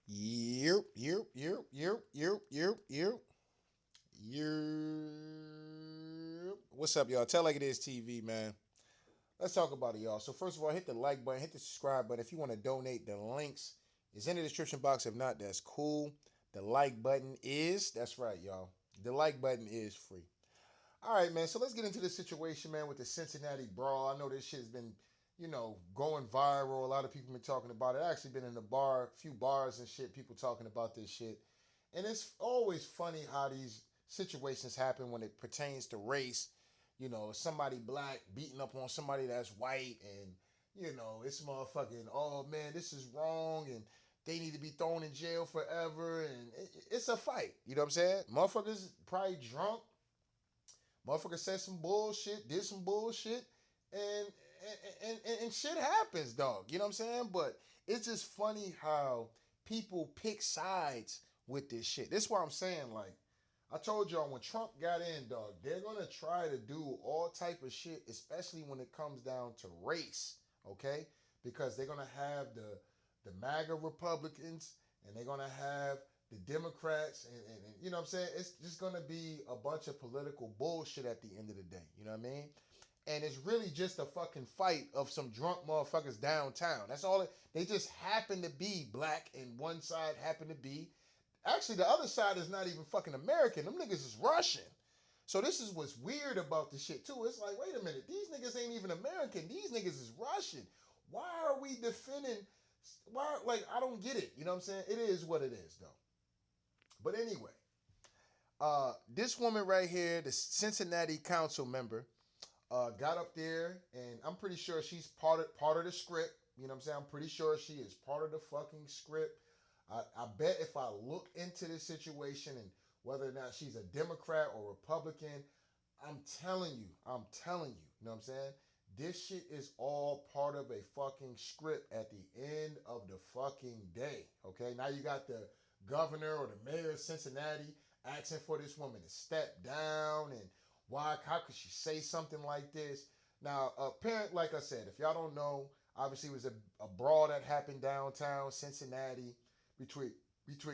Yep, yep, yep, yep, yep, yep, yep. Yep. What's up, y'all? Tell like it is TV, man. Let's talk about it, y'all. So first of all, hit the like button, hit the subscribe button. If you want to donate, the links is in the description box. If not, that's cool. The like button is, that's right, y'all. The like button is free. All right, man. So let's get into the situation, man, with the Cincinnati brawl. I know this shit has been, going viral. A lot of people been talking about it. I actually been in a few bars and shit. People talking about this shit, and it's always funny how these situations happen when it pertains to race. Somebody black beating up on somebody that's white, and it's motherfucking. Oh man, this is wrong, and they need to be thrown in jail forever, and it's a fight. You know what I'm saying? Motherfuckers probably drunk. Motherfucker said some bullshit, did some bullshit, and and shit happens, dog. You know what I'm saying? But it's just funny how people pick sides with this shit. This is what I'm saying. Like I told y'all, when Trump got in, dog, they're gonna try to do all type of shit, especially when it comes down to race. Okay, because they're gonna have the MAGA Republicans, and they're gonna have the Democrats, and you know what I'm saying? It's just gonna be a bunch of political bullshit at the end of the day. You know what I mean? And it's really just a fucking fight of some drunk motherfuckers downtown. That's all. They just happen to be black, and one side happen to be. Actually, the other side is not even fucking American. Them niggas is Russian. So this is what's weird about the shit too. It's like, wait a minute, these niggas ain't even American. These niggas is Russian. Why are we defending? Why? Like, I don't get it. You know what I'm saying? It is what it is, though. But anyway, this woman right here, the Cincinnati council member, got up there, and I'm pretty sure she's part of the script. You know what I'm saying? I'm pretty sure she is part of the fucking script. I bet if I look into this situation and whether or not she's a Democrat or Republican, I'm telling you, you know what I'm saying? This shit is all part of a fucking script at the end of the fucking day. Okay, now you got the governor or the mayor of Cincinnati asking for this woman to step down, and how could she say something like this? Now, apparently, like I said, if y'all don't know, obviously it was a brawl that happened downtown Cincinnati between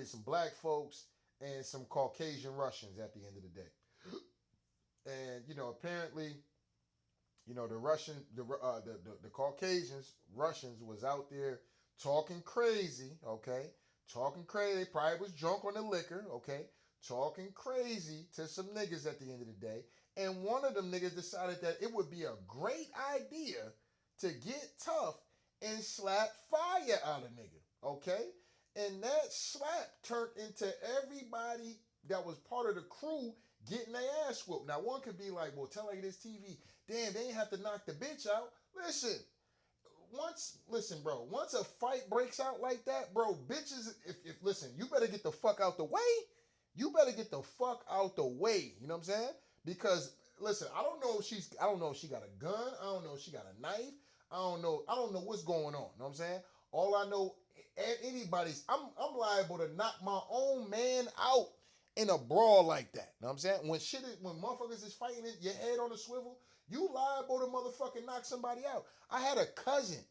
some black folks and some Caucasian Russians at the end of the day. And apparently, the Russian, the Caucasians, Russians was out there talking crazy, okay, talking crazy. They probably was drunk on the liquor, okay, talking crazy to some niggas at the end of the day. And one of them niggas decided that it would be a great idea to get tough and slap fire out of nigga, okay. And that slap turned into everybody that was part of the crew getting their ass whooped. Now, one could be like, well, tell like this TV, damn, they ain't have to knock the bitch out. Listen, bro, once a fight breaks out like that, bro, bitches, if listen, you better get the fuck out the way. You better get the fuck out the way. You know what I'm saying? Because listen, I don't know if she got a gun. I don't know if she got a knife. I don't know what's going on. You know what I'm saying? All I know, I'm liable to knock my own man out in a brawl like that. You know what I'm saying? When motherfuckers is fighting it, your head on a swivel, you liable to motherfucking knock somebody out. I had a cousin.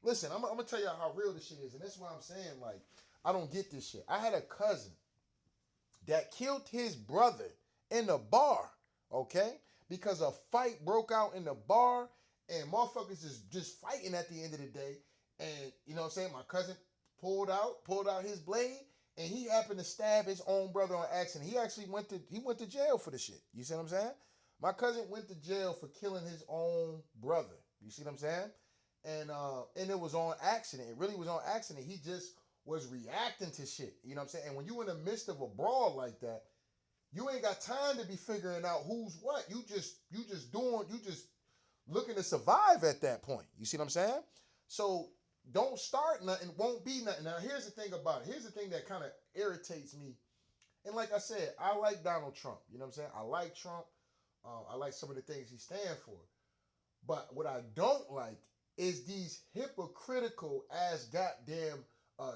Listen, I'm gonna tell y'all how real this shit is, and that's why I'm saying, like, I don't get this shit. I had a cousin that killed his brother in the bar, okay? Because a fight broke out in the bar, and motherfuckers is just fighting at the end of the day. And you know what I'm saying? My cousin pulled out his blade, and he happened to stab his own brother on accident. He actually went to jail for the shit. You see what I'm saying? My cousin went to jail for killing his own brother. You see what I'm saying? And it was on accident. It really was on accident. He just was reacting to shit. You know what I'm saying? And when you in the midst of a brawl like that, you ain't got time to be figuring out who's what. You just looking to survive at that point. You see what I'm saying? So don't start nothing, won't be nothing. Now here's the thing about it. Here's the thing that kind of irritates me. And like I said, I like Donald Trump. You know what I'm saying? I like Trump. I like some of the things he stands for. But what I don't like is these hypocritical ass goddamn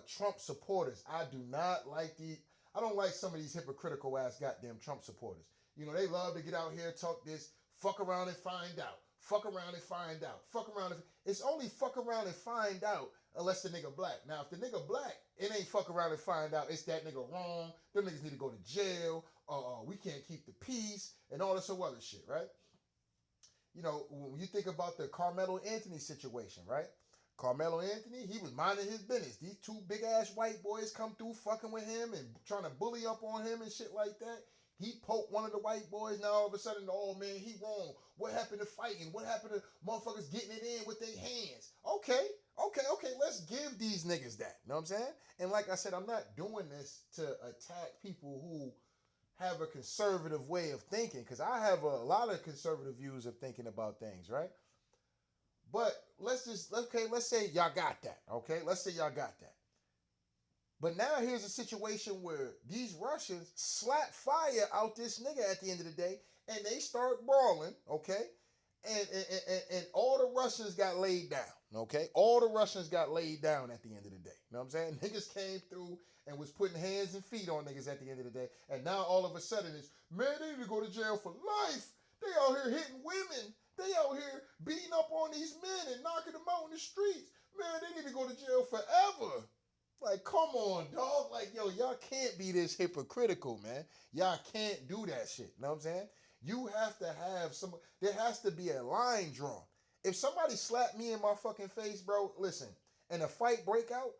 Trump supporters. I do not like the. I don't like some of these hypocritical ass goddamn Trump supporters. They love to get out here, talk this, fuck around and find out. Fuck around and find out. Fuck around and. It's only fuck around and find out unless the nigga black. Now, if the nigga black, it ain't fuck around and find out it's that nigga wrong. Them niggas need to go to jail. We can't keep the peace and all this other shit, right? You know, when you think about the Carmelo Anthony situation, right? Carmelo Anthony, he was minding his business. These two big ass white boys come through fucking with him and trying to bully up on him and shit like that. He poked one of the white boys. Now all of a sudden, oh man, he wrong. What happened to fighting? What happened to motherfuckers getting it in with their hands? Okay. Let's give these niggas that. You know what I'm saying? And like I said, I'm not doing this to attack people who have a conservative way of thinking, because I have a lot of conservative views of thinking about things, right? But let's say y'all got that, okay? Let's say y'all got that. But now here's a situation where these Russians slap fire out this nigga at the end of the day, and they start brawling, okay? And all the Russians got laid down, okay? All the Russians got laid down at the end of the day. You know what I'm saying? Niggas came through and was putting hands and feet on niggas at the end of the day. And now all of a sudden it's, man, they need to go to jail for life. They out here hitting women. They out here beating up on these men and knocking them out in the streets. Man, they need to go to jail forever. Like, come on, dog. Like, yo, y'all can't be this hypocritical, man. Y'all can't do that shit. You know what I'm saying? You have to have there has to be a line drawn. If somebody slapped me in my fucking face, bro, listen, and a fight break out,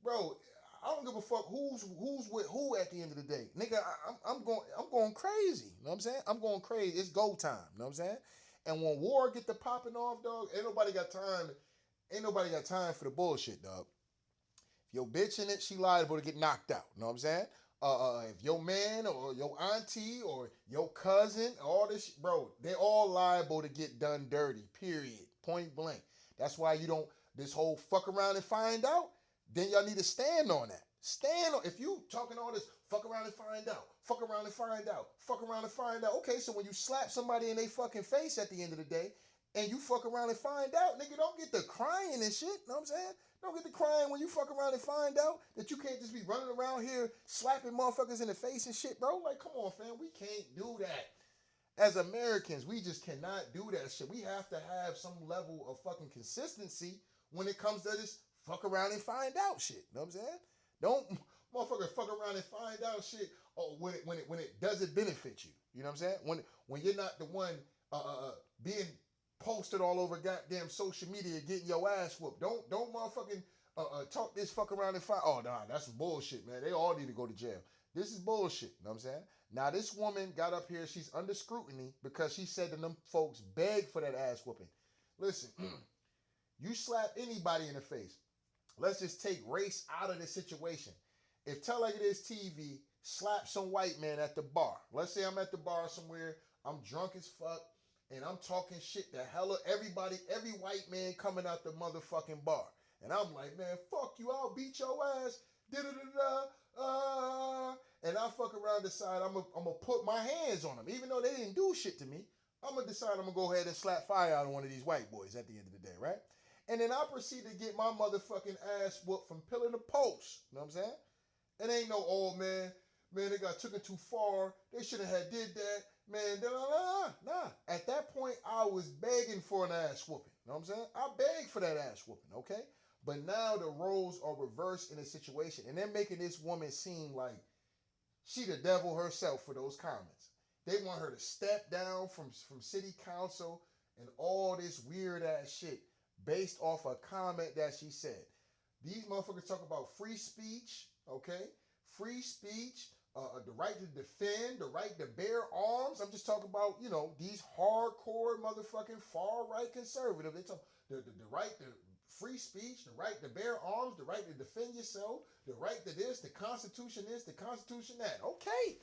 bro, I don't give a fuck who's with who at the end of the day. Nigga, I'm going crazy. You know what I'm saying? I'm going crazy. It's go time. You know what I'm saying? And when war get to popping off, dog, ain't nobody got time for the bullshit, dog. If your bitch in it, she liable to get knocked out. You know what I'm saying? If your man or your auntie or your cousin, all this shit, bro, they all liable to get done dirty, period. Point blank. That's why you don't, this whole fuck around and find out, then y'all need to stand on that. Stand on, if you talking all this, fuck around and find out, fuck around and find out, fuck around and find out. Okay, so when you slap somebody in their fucking face at the end of the day, and you fuck around and find out, nigga, don't get the crying and shit, know what I'm saying? Don't get the crying when you fuck around and find out that you can't just be running around here slapping motherfuckers in the face and shit, bro. Like, come on, fam, we can't do that. As Americans, we just cannot do that shit. We have to have some level of fucking consistency when it comes to this fuck around and find out shit. Know what I'm saying? Don't motherfucker fuck around and find out shit when it doesn't benefit you. You know what I'm saying? When you're not the one being posted all over goddamn social media getting your ass whooped. Don't motherfucking talk this fuck around and find. Oh nah, that's bullshit, man. They all need to go to jail. This is bullshit. You know what I'm saying? Now this woman got up here, she's under scrutiny because she said to them folks beg for that ass whooping. Listen, you slap anybody in the face. Let's just take race out of the situation. If Tell Like It Is TV slap some white man at the bar. Let's say I'm at the bar somewhere, I'm drunk as fuck, and I'm talking shit to hella everybody, every white man coming out the motherfucking bar. And I'm like, man, fuck you, I'll beat your ass. And I fuck around decide I'm gonna put my hands on them. Even though they didn't do shit to me, I'm gonna decide I'm gonna go ahead and slap fire out on one of these white boys at the end of the day, right? And then I proceed to get my motherfucking ass whooped from pillar to post. You know what I'm saying? It ain't no, oh man, they got took it too far. They shouldn't have did that. Man, nah. At that point, I was begging for an ass whooping. You know what I'm saying? I begged for that ass whooping, okay? But now the roles are reversed in a situation, and they're making this woman seem like she the devil herself for those comments. They want her to step down from city council and all this weird ass shit based off a comment that she said. These motherfuckers talk about free speech, okay? Free speech, the right to defend, the right to bear arms. I'm just talking about, you know, these hardcore motherfucking far-right conservative. They talk the right to free speech, the right to bear arms, the right to defend yourself, the right to this, the Constitution this, the Constitution that. Okay,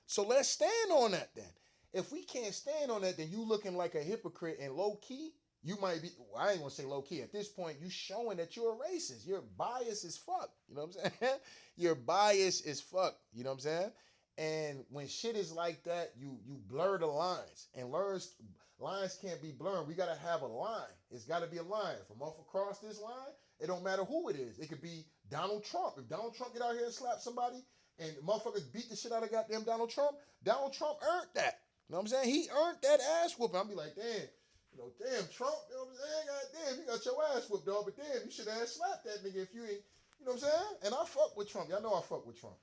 so let's stand on that then. If we can't stand on that, then you looking like a hypocrite and low-key. You might be, well, I ain't gonna say low key. At this point, you showing that you're a racist. You're biased as fuck. You know what I'm saying? You're biased as fuck. You know what I'm saying? And when shit is like that, you blur the lines. And lines can't be blurred. We gotta have a line. It's gotta be a line. From off across this line, it don't matter who it is. It could be Donald Trump. If Donald Trump get out here and slap somebody and motherfuckers beat the shit out of goddamn Donald Trump earned that. You know what I'm saying? He earned that ass whooping. I'll be like, damn. Damn, Trump, you know what I'm saying? God damn, you got your ass whooped, dog, but damn, you should have slapped that nigga if you ain't, you know what I'm saying? And I fuck with Trump. Y'all know I fuck with Trump.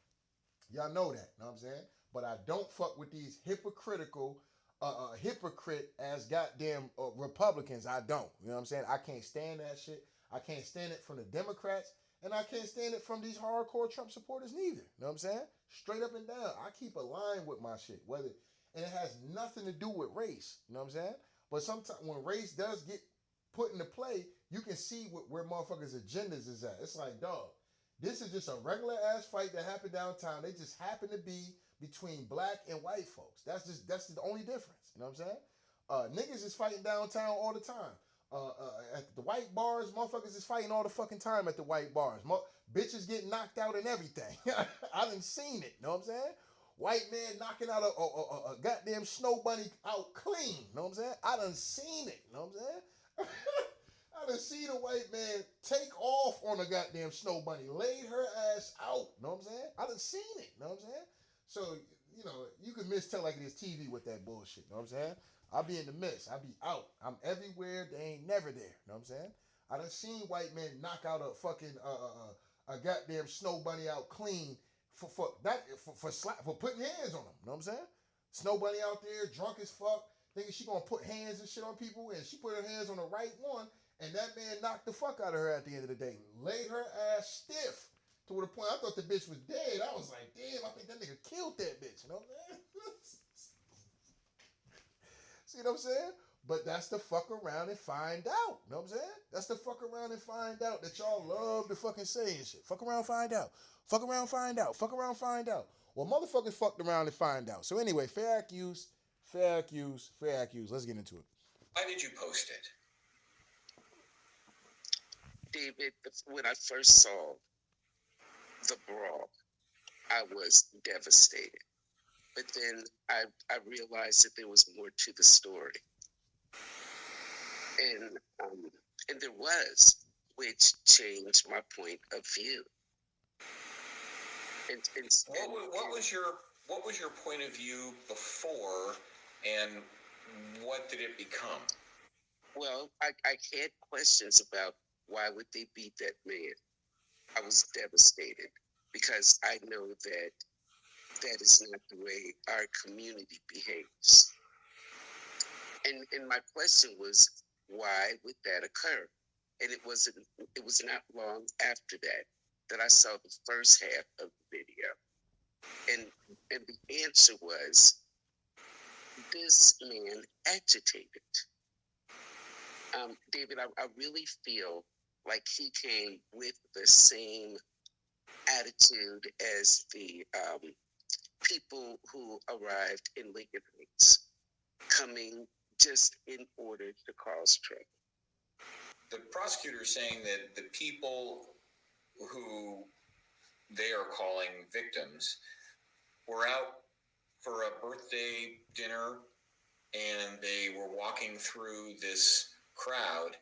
Y'all know that, you know what I'm saying? But I don't fuck with these hypocritical, hypocrite as goddamn Republicans. I don't. You know what I'm saying? I can't stand that shit. I can't stand it from the Democrats, and I can't stand it from these hardcore Trump supporters neither. You know what I'm saying? Straight up and down. I keep a line with my shit, whether and it has nothing to do with race. You know what I'm saying? But sometimes when race does get put into play, you can see where motherfuckers' agendas is at. It's like, dog, this is just a regular ass fight that happened downtown. They just happen to be between black and white folks. That's the only difference. You know what I'm saying? Niggas is fighting downtown all the time. At the white bars, motherfuckers is fighting all the fucking time at the white bars. Bitches get knocked out and everything. I done seen it. You know what I'm saying? White man knocking out a goddamn snow bunny out clean. You know what I'm saying? I done seen it. You know what I'm saying? I done seen a white man take off on a goddamn snow bunny, laid her ass out. You know what I'm saying? I done seen it. You know what I'm saying? So, you can tell like it is TV with that bullshit. You know what I'm saying? I be in the mix. I be out. I'm everywhere. They ain't never there. You know what I'm saying? I done seen white men knock out a fucking a goddamn snow bunny out clean for putting hands on them. You know what I'm saying? Snow bunny out there drunk as fuck, thinking she gonna put hands and shit on people, and she put her hands on the right one, and that man knocked the fuck out of her at the end of the day, laid her ass stiff to the point I thought the bitch was dead. I was like, damn, I think that nigga killed that bitch. You know what I'm saying? See what I'm saying? But that's the fuck around and find out. You know what I'm saying? That's the fuck around and find out that y'all love to fucking say and shit. Fuck around, find out. Fuck around, find out. Fuck around, find out. Well, motherfuckers fucked around and find out. So anyway, fair accuse, fair accuse, fair accuse. Let's get into it. Why did you post it? David, when I first saw the brawl, I was devastated. But then I realized that there was more to the story. And there was, which changed my point of view. What was your point of view before, and what did it become? Well, I had questions about why would they beat that man. I was devastated because I know that that is not the way our community behaves. And my question was, why would that occur? And it was not long after that I saw the first half of the video. And the answer was, this man agitated. David, I really feel like he came with the same attitude as the people who arrived in Lincoln Heights, coming just in order to cause trouble. The prosecutor is saying that the people who they are calling victims were out for a birthday dinner, and they were walking through this crowd,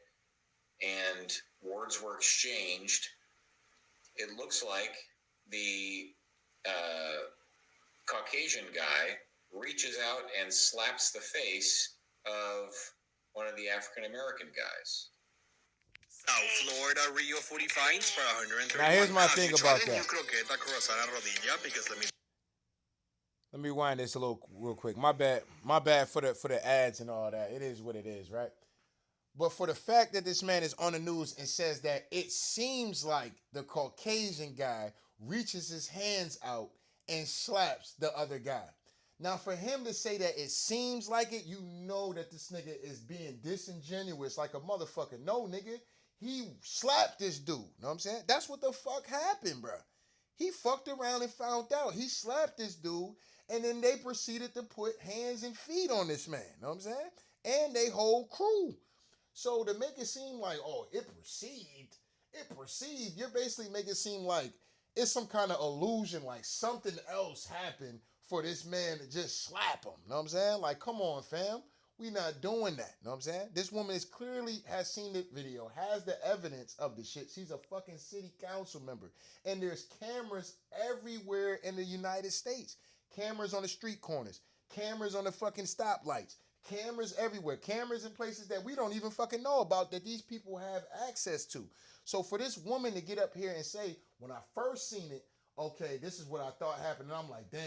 and words were exchanged. It looks like the Caucasian guy reaches out and slaps the face of one of the African American guys. South Florida Rio 40 fines for 130. Now here's my thing about that. Let me wind this a little real quick. My bad for the ads and all that. It is what it is, right? But for the fact that this man is on the news and says that it seems like the Caucasian guy reaches his hands out and slaps the other guy. Now, for him to say that it seems like it, you know that this nigga is being disingenuous like a motherfucker. No, nigga, he slapped this dude. Know what I'm saying? That's what the fuck happened, bro. He fucked around and found out. He slapped this dude, and then they proceeded to put hands and feet on this man. Know what I'm saying? And they whole crew. So to make it seem like, oh, it perceived, you're basically making it seem like it's some kind of illusion, like something else happened for this man to just slap him. Know what I'm saying? Like, come on, fam. We not doing that. Know what I'm saying? This woman is clearly has seen the video, has the evidence of the shit. She's a fucking city council member. And there's cameras everywhere in the United States. Cameras on the street corners. Cameras on the fucking stoplights. Cameras everywhere. Cameras in places that we don't even fucking know about that these people have access to. So for this woman to get up here and say, when I first seen it, okay, this is what I thought happened. And I'm like, damn,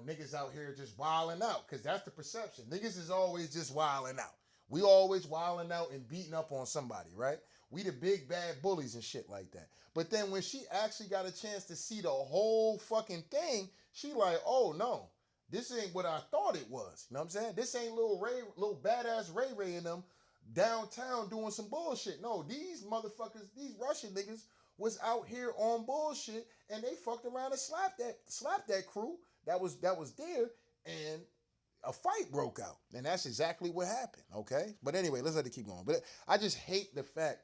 niggas out here just wilding out. Because that's the perception. Niggas is always just wilding out. We always wilding out and beating up on somebody, right? We the big bad bullies and shit like that. But then when she actually got a chance to see the whole fucking thing, she like, oh no, this ain't what I thought it was. You know what I'm saying? This ain't little badass Ray and them downtown doing some bullshit. No, these motherfuckers, these Russian niggas was out here on bullshit and they fucked around and slapped that crew that was there, and a fight broke out. And that's exactly what happened, okay? But anyway, let's let it keep going. But I just hate the fact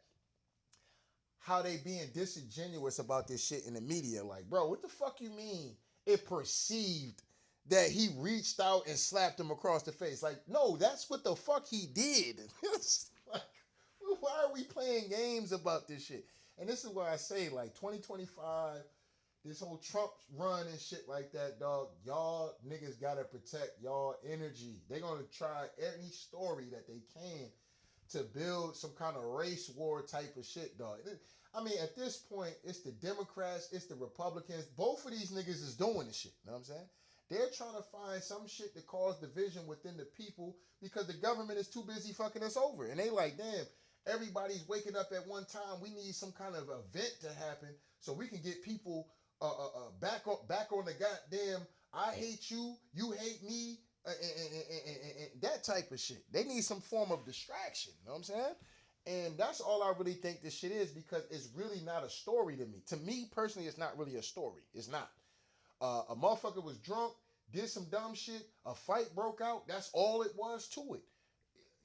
how they being disingenuous about this shit in the media. Like, bro, what the fuck you mean it perceived that he reached out and slapped him across the face? Like, no, that's what the fuck he did. Like, why are we playing games about this shit? And this is why I say, like, 2025, this whole Trump run and shit like that, dog, y'all niggas gotta protect y'all energy. They're gonna try any story that they can to build some kind of race war type of shit, dog. I mean, at this point, it's the Democrats, it's the Republicans. Both of these niggas is doing this shit. You know what I'm saying? They're trying to find some shit to cause division within the people because the government is too busy fucking us over. And they like, damn, everybody's waking up at one time. We need some kind of event to happen so we can get people back on the goddamn I hate you, you hate me, and that type of shit. They need some form of distraction. You know what I'm saying? And that's all I really think this shit is, because it's really not a story to me. To me personally, it's not really a story. It's not. A motherfucker was drunk, did some dumb shit, a fight broke out. That's all it was to it.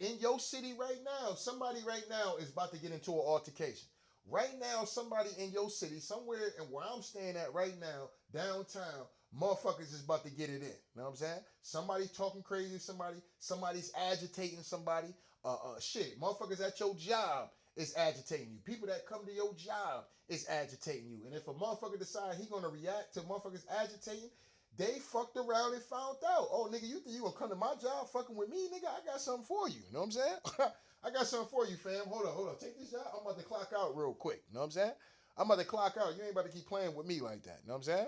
In your city right now, somebody right now is about to get into an altercation. Right now, somebody in your city, somewhere and where I'm staying at right now, downtown, motherfuckers is about to get it in. You know what I'm saying? Somebody talking crazy to somebody's agitating somebody. Shit, motherfuckers at your job is agitating you. People that come to your job is agitating you. And if a motherfucker decide he gonna react to motherfuckers agitating, they fucked around and found out. Oh, nigga, you think you gonna come to my job fucking with me, nigga? I got something for you. You know what I'm saying? I got something for you, fam. Hold on. Take this out. I'm about to clock out real quick. You know what I'm saying? I'm about to clock out. You ain't about to keep playing with me like that. You know what I'm saying?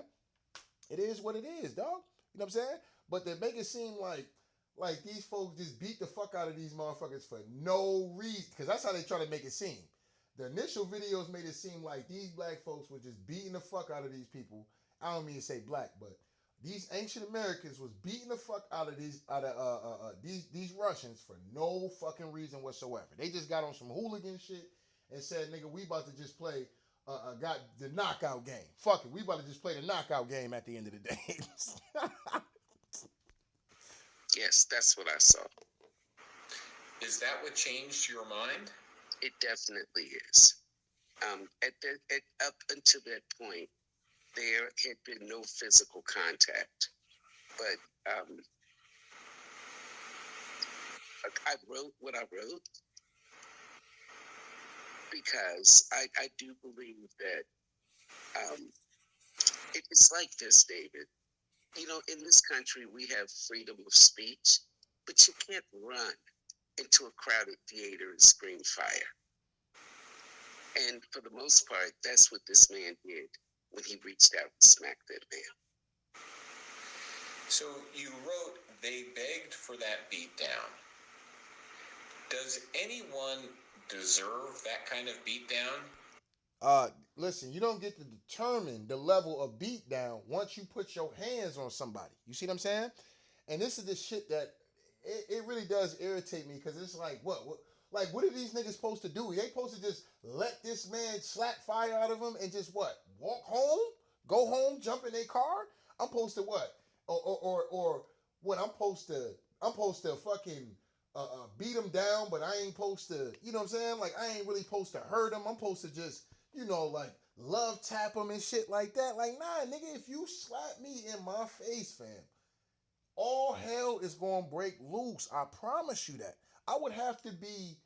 It is what it is, dog. You know what I'm saying? But they make it seem like these folks just beat the fuck out of these motherfuckers for no reason. Because that's how they try to make it seem. The initial videos made it seem like these black folks were just beating the fuck out of these people. I don't mean to say black, but these ancient Americans was beating the fuck out of these Russians for no fucking reason whatsoever. They just got on some hooligan shit and said, nigga, we about to just play got the knockout game. Fuck it, we about to just play the knockout game at the end of the day. Yes, that's what I saw. Is that what changed your mind? It definitely is. Up until that point, there had been no physical contact. But I wrote what I wrote because I do believe that it's like this, David. You know, in this country, we have freedom of speech, but you can't run into a crowded theater and scream fire. And for the most part, that's what this man did when he reached out and smacked that man. So you wrote, they begged for that beatdown. Does anyone deserve that kind of beatdown? Listen, you don't get to determine the level of beatdown once you put your hands on somebody. You see what I'm saying? And this is the shit that it really does irritate me, because it's like, what are these niggas supposed to do? They supposed to just let this man slap fire out of them and just what? Walk home? Go home? Jump in their car? I'm supposed to what? Or what? I'm supposed to fucking beat them down, but I ain't supposed to, you know what I'm saying? Like, I ain't really supposed to hurt them. I'm supposed to just, like, love tap them and shit like that. Like, nah, nigga, if you slap me in my face, fam, all hell is gonna break loose. I promise you that. I would have to be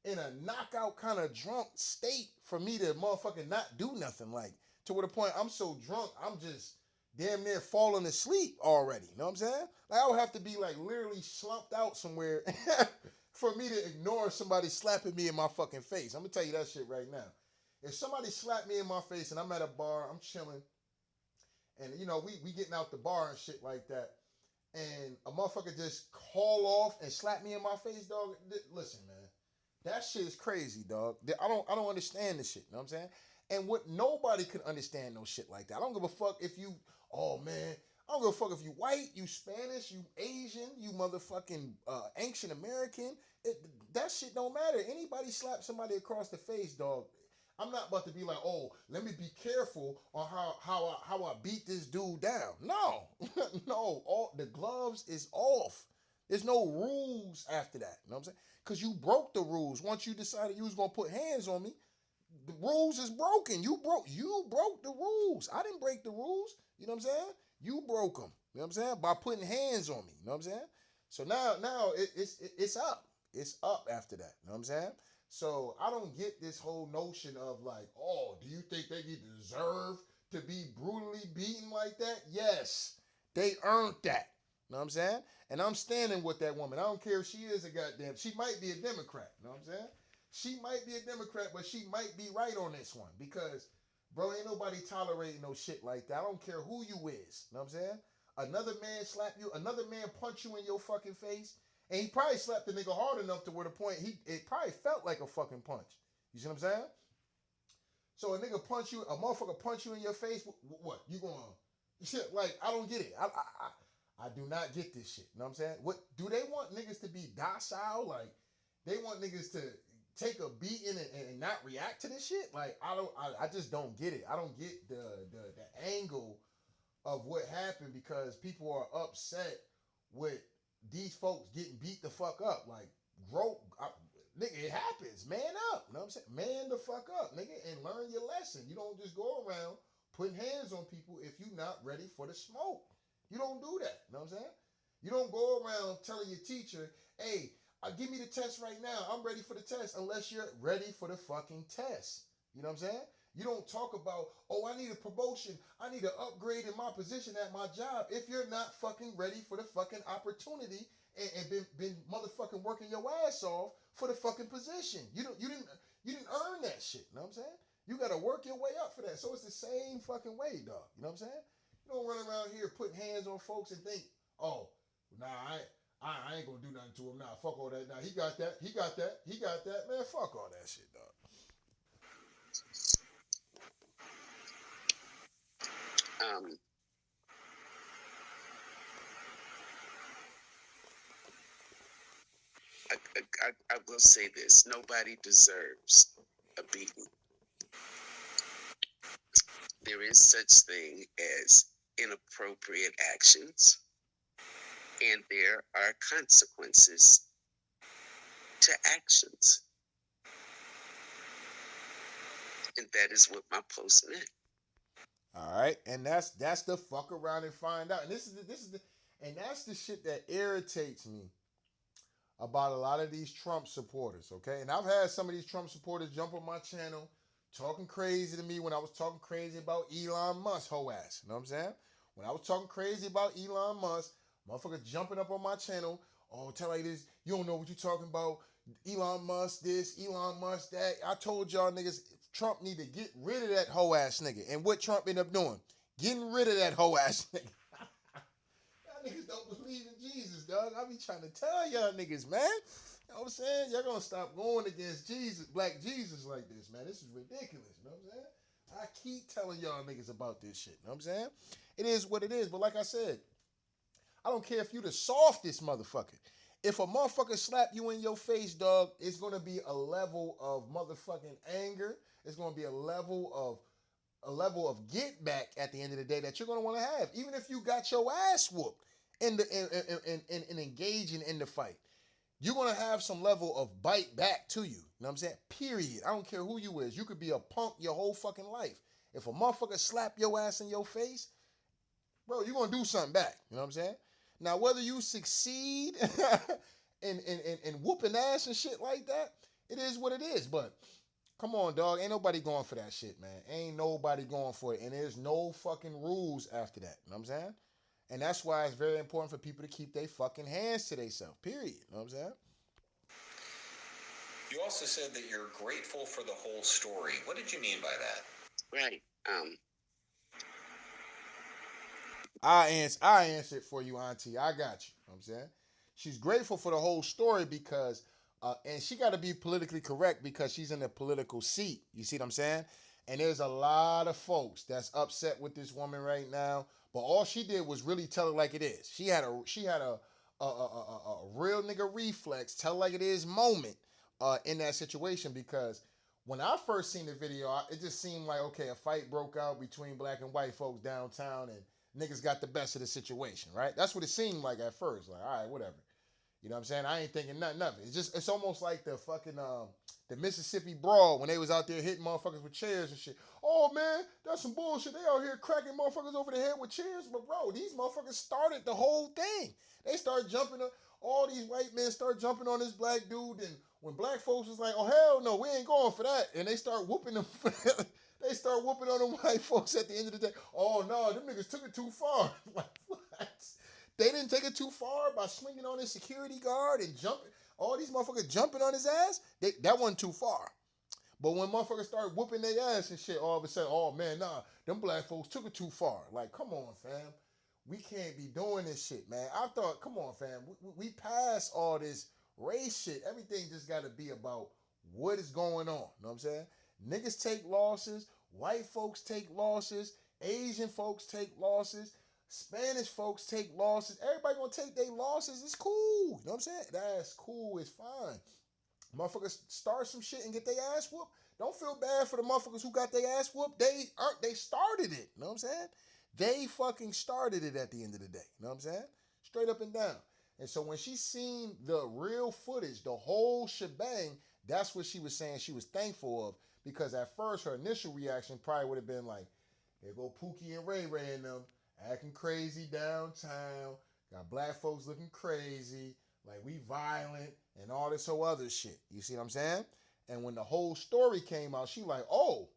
in a knockout kind of drunk state for me to motherfucking not do nothing. Like, to where the point I'm so drunk, I'm just damn near falling asleep already. You know what I'm saying? Like I would have to be like literally slumped out somewhere for me to ignore somebody slapping me in my fucking face. I'm gonna tell you that shit right now. If somebody slapped me in my face and I'm at a bar, I'm chilling, and you know we getting out the bar and shit like that, and a motherfucker just call off and slap me in my face, dog. Listen, man, that shit is crazy, dog. I don't understand this shit. You know what I'm saying? And what nobody could understand no shit like that. I don't give a fuck if you. Oh man, I don't give a fuck if you white, you Spanish, you Asian, you motherfucking ancient American. It, that shit don't matter. Anybody slap somebody across the face, dog. I'm not about to be like, oh, let me be careful on how I beat this dude down. No, no, all the gloves is off. There's no rules after that. You know what I'm saying? Because you broke the rules. Once you decided you was gonna put hands on me, the rules is broken. You broke the rules. I didn't break the rules. You know what I'm saying? You broke them. You know what I'm saying? By putting hands on me. You know what I'm saying? So now it's up. It's up after that. You know what I'm saying? So I don't get this whole notion of like, oh, do you think they deserve to be brutally beaten like that? Yes, they earned that. You know what I'm saying? And I'm standing with that woman. I don't care if she is a goddamn. She might be a Democrat. You know what I'm saying? She might be a Democrat, but she might be right on this one because, bro, ain't nobody tolerating no shit like that. I don't care who you is. You know what I'm saying? Another man slap you, another man punch you in your fucking face, and he probably slapped the nigga hard enough to where the point it probably felt like a fucking punch. You see what I'm saying? So a nigga punch you, a motherfucker punch you in your face. What you going? Shit, like I don't get it. I do not get this shit. You know what I'm saying? What do they want niggas to be docile? Like they want niggas to take a beating and not react to this shit? Like I just don't get it. I don't get the angle of what happened because people are upset with these folks getting beat the fuck up. Like, nigga, it happens. Man up. You know what I'm saying? Man the fuck up, nigga, and learn your lesson. You don't just go around putting hands on people if you're not ready for the smoke. You don't do that. You know what I'm saying? You don't go around telling your teacher, hey, give me the test right now. I'm ready for the test unless you're ready for the fucking test. You know what I'm saying? You don't talk about, oh, I need a promotion. I need an upgrade in my position at my job if you're not fucking ready for the fucking opportunity and been motherfucking working your ass off for the fucking position. You didn't earn that shit. You know what I'm saying? You gotta work your way up for that. So it's the same fucking way, dog. You know what I'm saying? You don't run around here putting hands on folks and think, oh, nah, I ain't gonna do nothing to him. Nah, fuck all that. Nah, he got that. He got that. He got that. Man, fuck all that shit, dog. Um, I will say this: nobody deserves a beating. There is such thing as inappropriate actions, and there are consequences to actions, and that is what my post meant. All right, and that's the fuck around and find out. And and that's the shit that irritates me about a lot of these Trump supporters. Okay, and I've had some of these Trump supporters jump on my channel talking crazy to me when I was talking crazy about Elon Musk, hoe ass. You know what I'm saying? When I was talking crazy about Elon Musk, motherfucker jumping up on my channel. Oh, tell like this, you don't know what you talking about. Elon Musk this, Elon Musk that. I told y'all niggas Trump need to get rid of that hoe ass nigga. And what Trump ended up doing? Getting rid of that hoe ass nigga. Y'all niggas don't believe in Jesus, dog. I be trying to tell y'all niggas, man. You know what I'm saying? Y'all gonna stop going against Jesus, black Jesus like this, man. This is ridiculous. You know what I'm saying? I keep telling y'all niggas about this shit. You know what I'm saying? It is what it is. But like I said, I don't care if you the softest motherfucker. If a motherfucker slap you in your face, dog, it's gonna be a level of motherfucking anger. It's gonna be a level of get back at the end of the day that you're gonna want to have, even if you got your ass whooped in engaging in the fight. You're gonna have some level of bite back to you. You know what I'm saying? Period. I don't care who you is. You could be a punk your whole fucking life. If a motherfucker slap your ass in your face, bro, you're gonna do something back. You know what I'm saying? Now, whether you succeed in whooping ass and shit like that, it is what it is. But Come on, dog. Ain't nobody going for that shit, man. Ain't nobody going for it. And there's no fucking rules after that. You know what I'm saying? And that's why it's very important for people to keep their fucking hands to themselves. Period. You know what I'm saying? You also said that you're grateful for the whole story. What did you mean by that? Right. I answer it for you, Auntie. I got you. You know what I'm saying? She's grateful for the whole story because and she got to be politically correct because she's in a political seat. You see what I'm saying? And there's a lot of folks that's upset with this woman right now. But all she did was really tell it like it is. She had a real nigga reflex, tell it like it is moment in that situation because when I first seen the video, it just seemed like okay, a fight broke out between black and white folks downtown, and niggas got the best of the situation, right? That's what it seemed like at first. Like, all right, whatever. You know what I'm saying? I ain't thinking nothing of it. It's almost like the fucking the Mississippi Brawl when they was out there hitting motherfuckers with chairs and shit. Oh man, that's some bullshit. They out here cracking motherfuckers over the head with chairs. But bro, these motherfuckers started the whole thing. They started jumping up. All these white men start jumping on this black dude, and when black folks was like, "Oh hell no, we ain't going for that," and they start whooping them, they start whooping on them white folks at the end of the day. Oh no, them niggas took it too far. Like what? They didn't take it too far by swinging on his security guard and jumping. All these motherfuckers jumping on his ass. That wasn't too far. But when motherfuckers start whooping their ass and shit, all of a sudden, oh man, nah, them black folks took it too far. Like, come on, fam. We can't be doing this shit, man. I thought, come on, fam. We passed all this race shit. Everything just got to be about what is going on. You know what I'm saying? Niggas take losses. White folks take losses. Asian folks take losses. Spanish folks take losses. Everybody gonna take their losses. It's cool. You know what I'm saying? That's cool. It's fine. Motherfuckers start some shit and get their ass whooped. Don't feel bad for the motherfuckers who got their ass whooped. They started it. You know what I'm saying? They fucking started it at the end of the day. You know what I'm saying? Straight up and down. And so when she seen the real footage, the whole shebang, that's what she was saying she was thankful of. Because at first her initial reaction probably would have been like, here go Pookie and Ray Ray and them acting crazy downtown. Got black folks looking crazy, like we violent and all this whole other shit. You see what I'm saying? And when the whole story came out, she like, oh,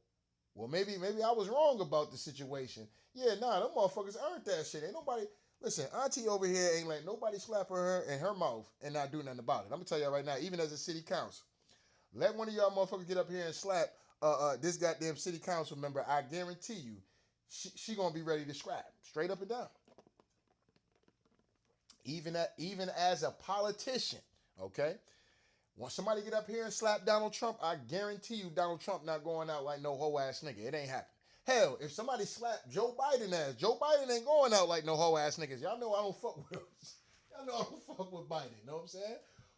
well maybe I was wrong about the situation. Yeah, nah, them motherfuckers earned that shit. Ain't nobody listen. Auntie over here ain't let nobody slap her in her mouth and not do nothing about it. I'm gonna tell y'all right now, even as a city council, let one of y'all motherfuckers get up here and slap this goddamn city council member. I guarantee you, she gonna be ready to scrap straight up and down. Even as a politician, okay. When somebody get up here and slap Donald Trump, I guarantee you Donald Trump not going out like no hoe ass nigga. It ain't happening. Hell, if somebody slap Joe Biden ass, Joe Biden ain't going out like no hoe ass niggas. Y'all know I don't fuck with him. Y'all know I don't fuck with Biden. You know what I'm saying?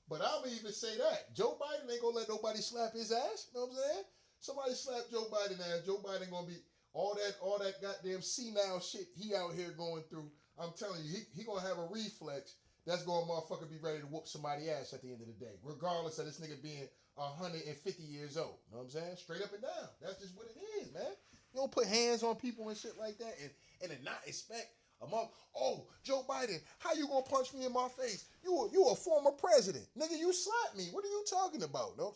But I'll even say that Joe Biden ain't gonna let nobody slap his ass. You know what I'm saying? Somebody slap Joe Biden ass. Joe Biden gonna be all that goddamn senile shit he out here going through. I'm telling you, he gonna have a reflex that's gonna motherfucker be ready to whoop somebody ass at the end of the day, regardless of this nigga being 150 years old. You know what I'm saying? Straight up and down. That's just what it is, man. You don't put hands on people and shit like that and then not expect a month. Oh, Joe Biden, how you gonna punch me in my face? You a former president. Nigga, you slapped me. What are you talking about? No?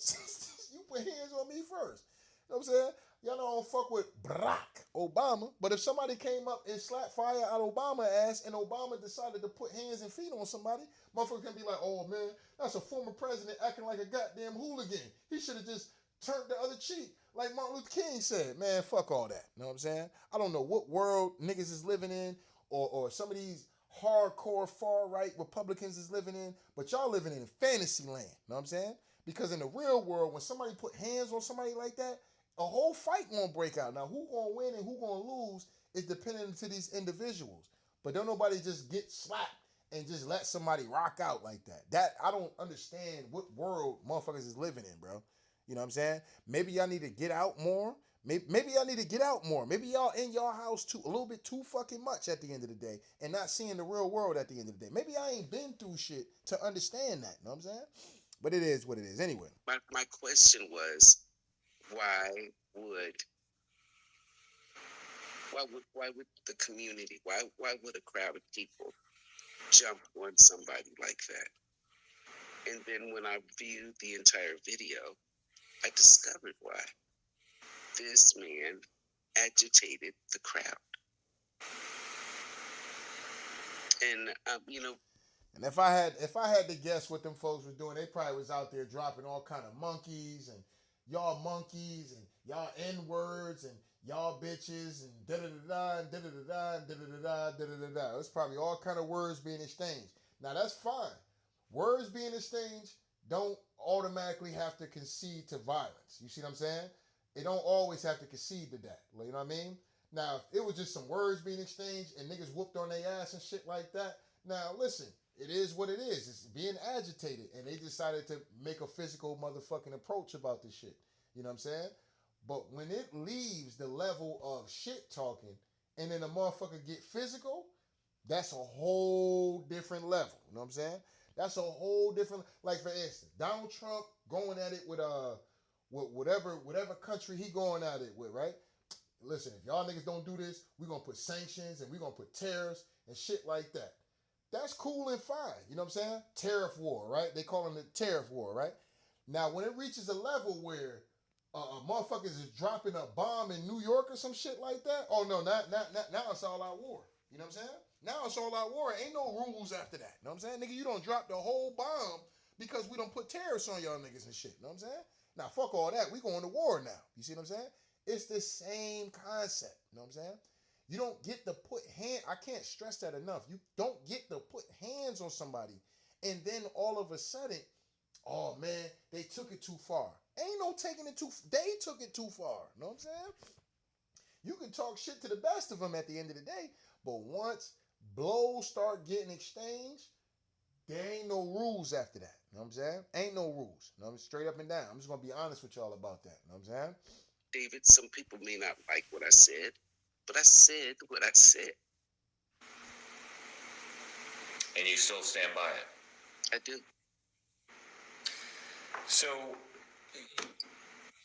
You put hands on me first. You know what I'm saying? Y'all know I don't fuck with Barack Obama, but if somebody came up and slapped fire out Obama ass and Obama decided to put hands and feet on somebody, motherfucker can be like, oh man, that's a former president acting like a goddamn hooligan. He should have just turned the other cheek. Like Martin Luther King said, man, fuck all that. You know what I'm saying? I don't know what world niggas is living in or some of these hardcore far-right Republicans is living in, but y'all living in fantasy land. You know what I'm saying? Because in the real world, when somebody put hands on somebody like that, a whole fight gonna break out. Now, who gonna win and who gonna lose is dependent to these individuals. But don't nobody just get slapped and just let somebody rock out like that. That I don't understand what world motherfuckers is living in, bro. You know what I'm saying? Maybe y'all need to get out more. Maybe y'all need to get out more. Maybe y'all in your house a little bit too fucking much at the end of the day and not seeing the real world at the end of the day. Maybe I ain't been through shit to understand that. You know what I'm saying? But it is what it is. Anyway. My question was, why would why would the community, why would a crowd of people jump on somebody like that? And then when I viewed the entire video, I discovered why. This man agitated the crowd. And, And if I had to guess what them folks was doing, they probably was out there dropping all kind of monkeys and y'all N words and y'all bitches and da da da da da da da da da da da da da. It's probably all kind of words being exchanged. Now that's fine. Words being exchanged don't automatically have to concede to violence. You see what I'm saying? It don't always have to concede to that. You know what I mean? Now, if it was just some words being exchanged and niggas whooped on their ass and shit like that, now listen, it is what it is. It's being agitated, and they decided to make a physical motherfucking approach about this shit. You know what I'm saying? But when it leaves the level of shit talking, and then a motherfucker get physical, that's a whole different level. You know what I'm saying? That's a whole different. Like for instance, Donald Trump going at it with whatever country he going at it with, right? Listen, if y'all niggas don't do this, we're gonna put sanctions and we're gonna put tariffs and shit like that. That's cool and fine. You know what I'm saying? Tariff war, right? They calling it tariff war, right? Now, when it reaches a level where motherfuckers is dropping a bomb in New York or some shit like that, oh no, now it's all out war. You know what I'm saying? Now it's all out war. Ain't no rules after that. You know what I'm saying? Nigga, you don't drop the whole bomb because we don't put tariffs on y'all niggas and shit. You know what I'm saying? Now, fuck all that. We going to war now. You see what I'm saying? It's the same concept. You know what I'm saying? You don't get to put I can't stress that enough. You don't get to put hands on somebody and then all of a sudden, oh man, they took it too far. Ain't no taking it too, they took it too far. You know what I'm saying? You can talk shit to the best of them at the end of the day, but once blows start getting exchanged, there ain't no rules after that. You know what I'm saying? Ain't no rules. You know what I'm straight up and down. I'm just gonna be honest with y'all about that. You know what I'm saying? David, some people may not like what I said, but I said what I said. And you still stand by it? I do. So,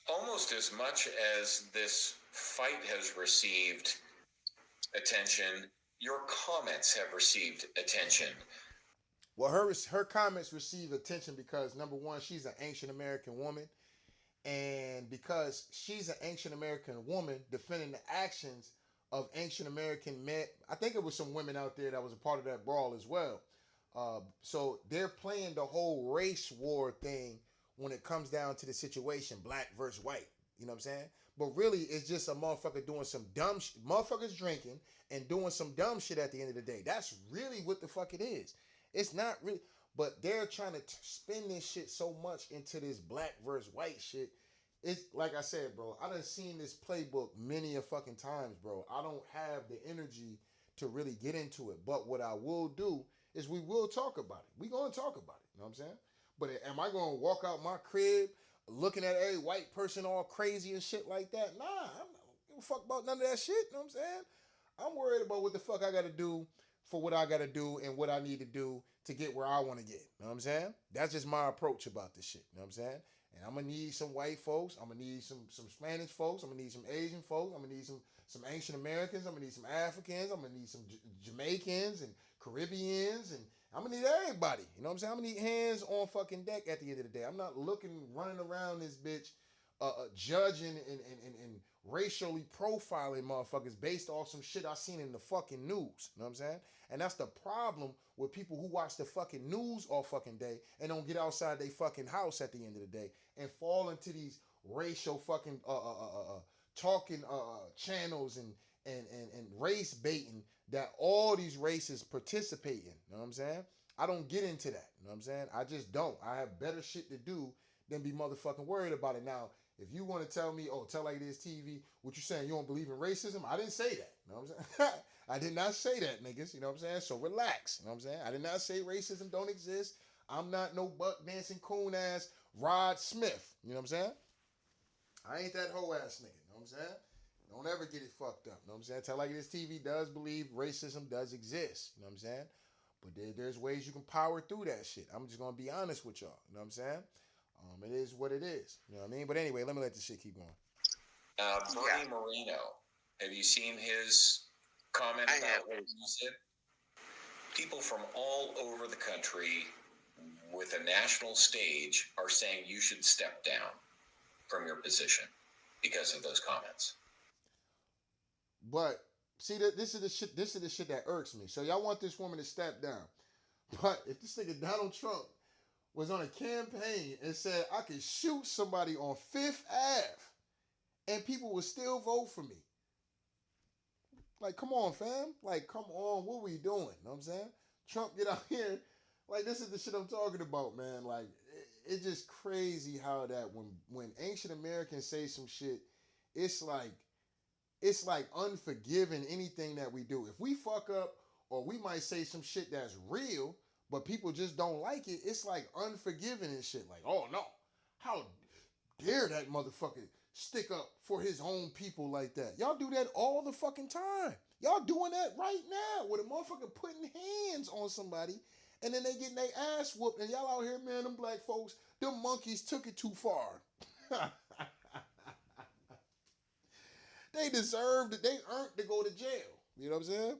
almost as much as this fight has received attention, your comments have received attention. Well, her comments receive attention because number one, she's an ancient American woman, and because she's an ancient American woman defending the actions of ancient American men. I think it was some women out there that was a part of that brawl as well. So they're playing the whole race war thing when it comes down to the situation, black versus white. You know what I'm saying? But really, it's just a motherfucker doing some dumb shit. Motherfuckers drinking and doing some dumb shit at the end of the day. That's really what the fuck it is. It's not really, but they're trying to spin this shit so much into this black versus white shit. It's like I said, bro. I done seen this playbook many a fucking times, bro. I don't have the energy to really get into it. But what I will do is we will talk about it. We gonna talk about it. You know what I'm saying? But am I gonna walk out my crib looking at every white person all crazy and shit like that? Nah, I'm not gonna give a fuck about none of that shit. You know what I'm saying? I'm worried about what the fuck I gotta do for what I gotta do and what I need to do to get where I wanna get. You know what I'm saying? That's just my approach about this shit. You know what I'm saying? And I'm gonna need some white folks. I'm gonna need some Spanish folks. I'm gonna need some Asian folks. I'm gonna need some ancient Americans. I'm gonna need some Africans. I'm gonna need some Jamaicans and Caribbeans, and I'm gonna need everybody. You know what I'm saying? I'm gonna need hands on fucking deck at the end of the day. I'm not running around this bitch, judging and racially profiling motherfuckers based off some shit I seen in the fucking news. You know what I'm saying? And that's the problem with people who watch the fucking news all fucking day and don't get outside their fucking house at the end of the day and fall into these racial fucking talking channels and race baiting that all these races participate in. You know what I'm saying? I don't get into that. You know what I'm saying? I just don't. I have better shit to do than be motherfucking worried about it. Now, if you want to tell me, oh, tell like this TV, what you saying? You don't believe in racism? I didn't say that. You know what I'm saying? I did not say that, niggas. You know what I'm saying? So relax. You know what I'm saying? I did not say racism don't exist. I'm not no buck dancing coon ass Rod Smith. You know what I'm saying? I ain't that hoe ass nigga. You know what I'm saying? Don't ever get it fucked up. You know what I'm saying? Tell like this TV does believe racism does exist. You know what I'm saying? But there's ways you can power through that shit. I'm just gonna be honest with y'all. You know what I'm saying? It is what it is. You know what I mean? But anyway, let me let this shit keep going. Bernie Moreno, have you seen his comment about what you said? People from all over the country with a national stage are saying you should step down. from your position because of those comments. But see, that this is the shit. This is the shit that irks me. So y'all want this woman to step down, but if this nigga Donald Trump was on a campaign and said I could shoot somebody on Fifth Ave and people would still vote for me, like, come on, fam. Like, come on. What we doing? Know what I'm saying? Trump get out here. Like, this is the shit I'm talking about, man. Like, it's just crazy how that when ancient Americans say some shit, it's like unforgiving anything that we do. If we fuck up or we might say some shit that's real, but people just don't like it, it's like unforgiving and shit. Like, oh no, how dare that motherfucker stick up for his own people like that? Y'all do that all the fucking time. Y'all doing that right now with a motherfucker putting hands on somebody and then they getting their ass whooped and y'all out here, man, them black folks, them monkeys took it too far. They deserved it. They earned to go to jail. You know what I'm saying?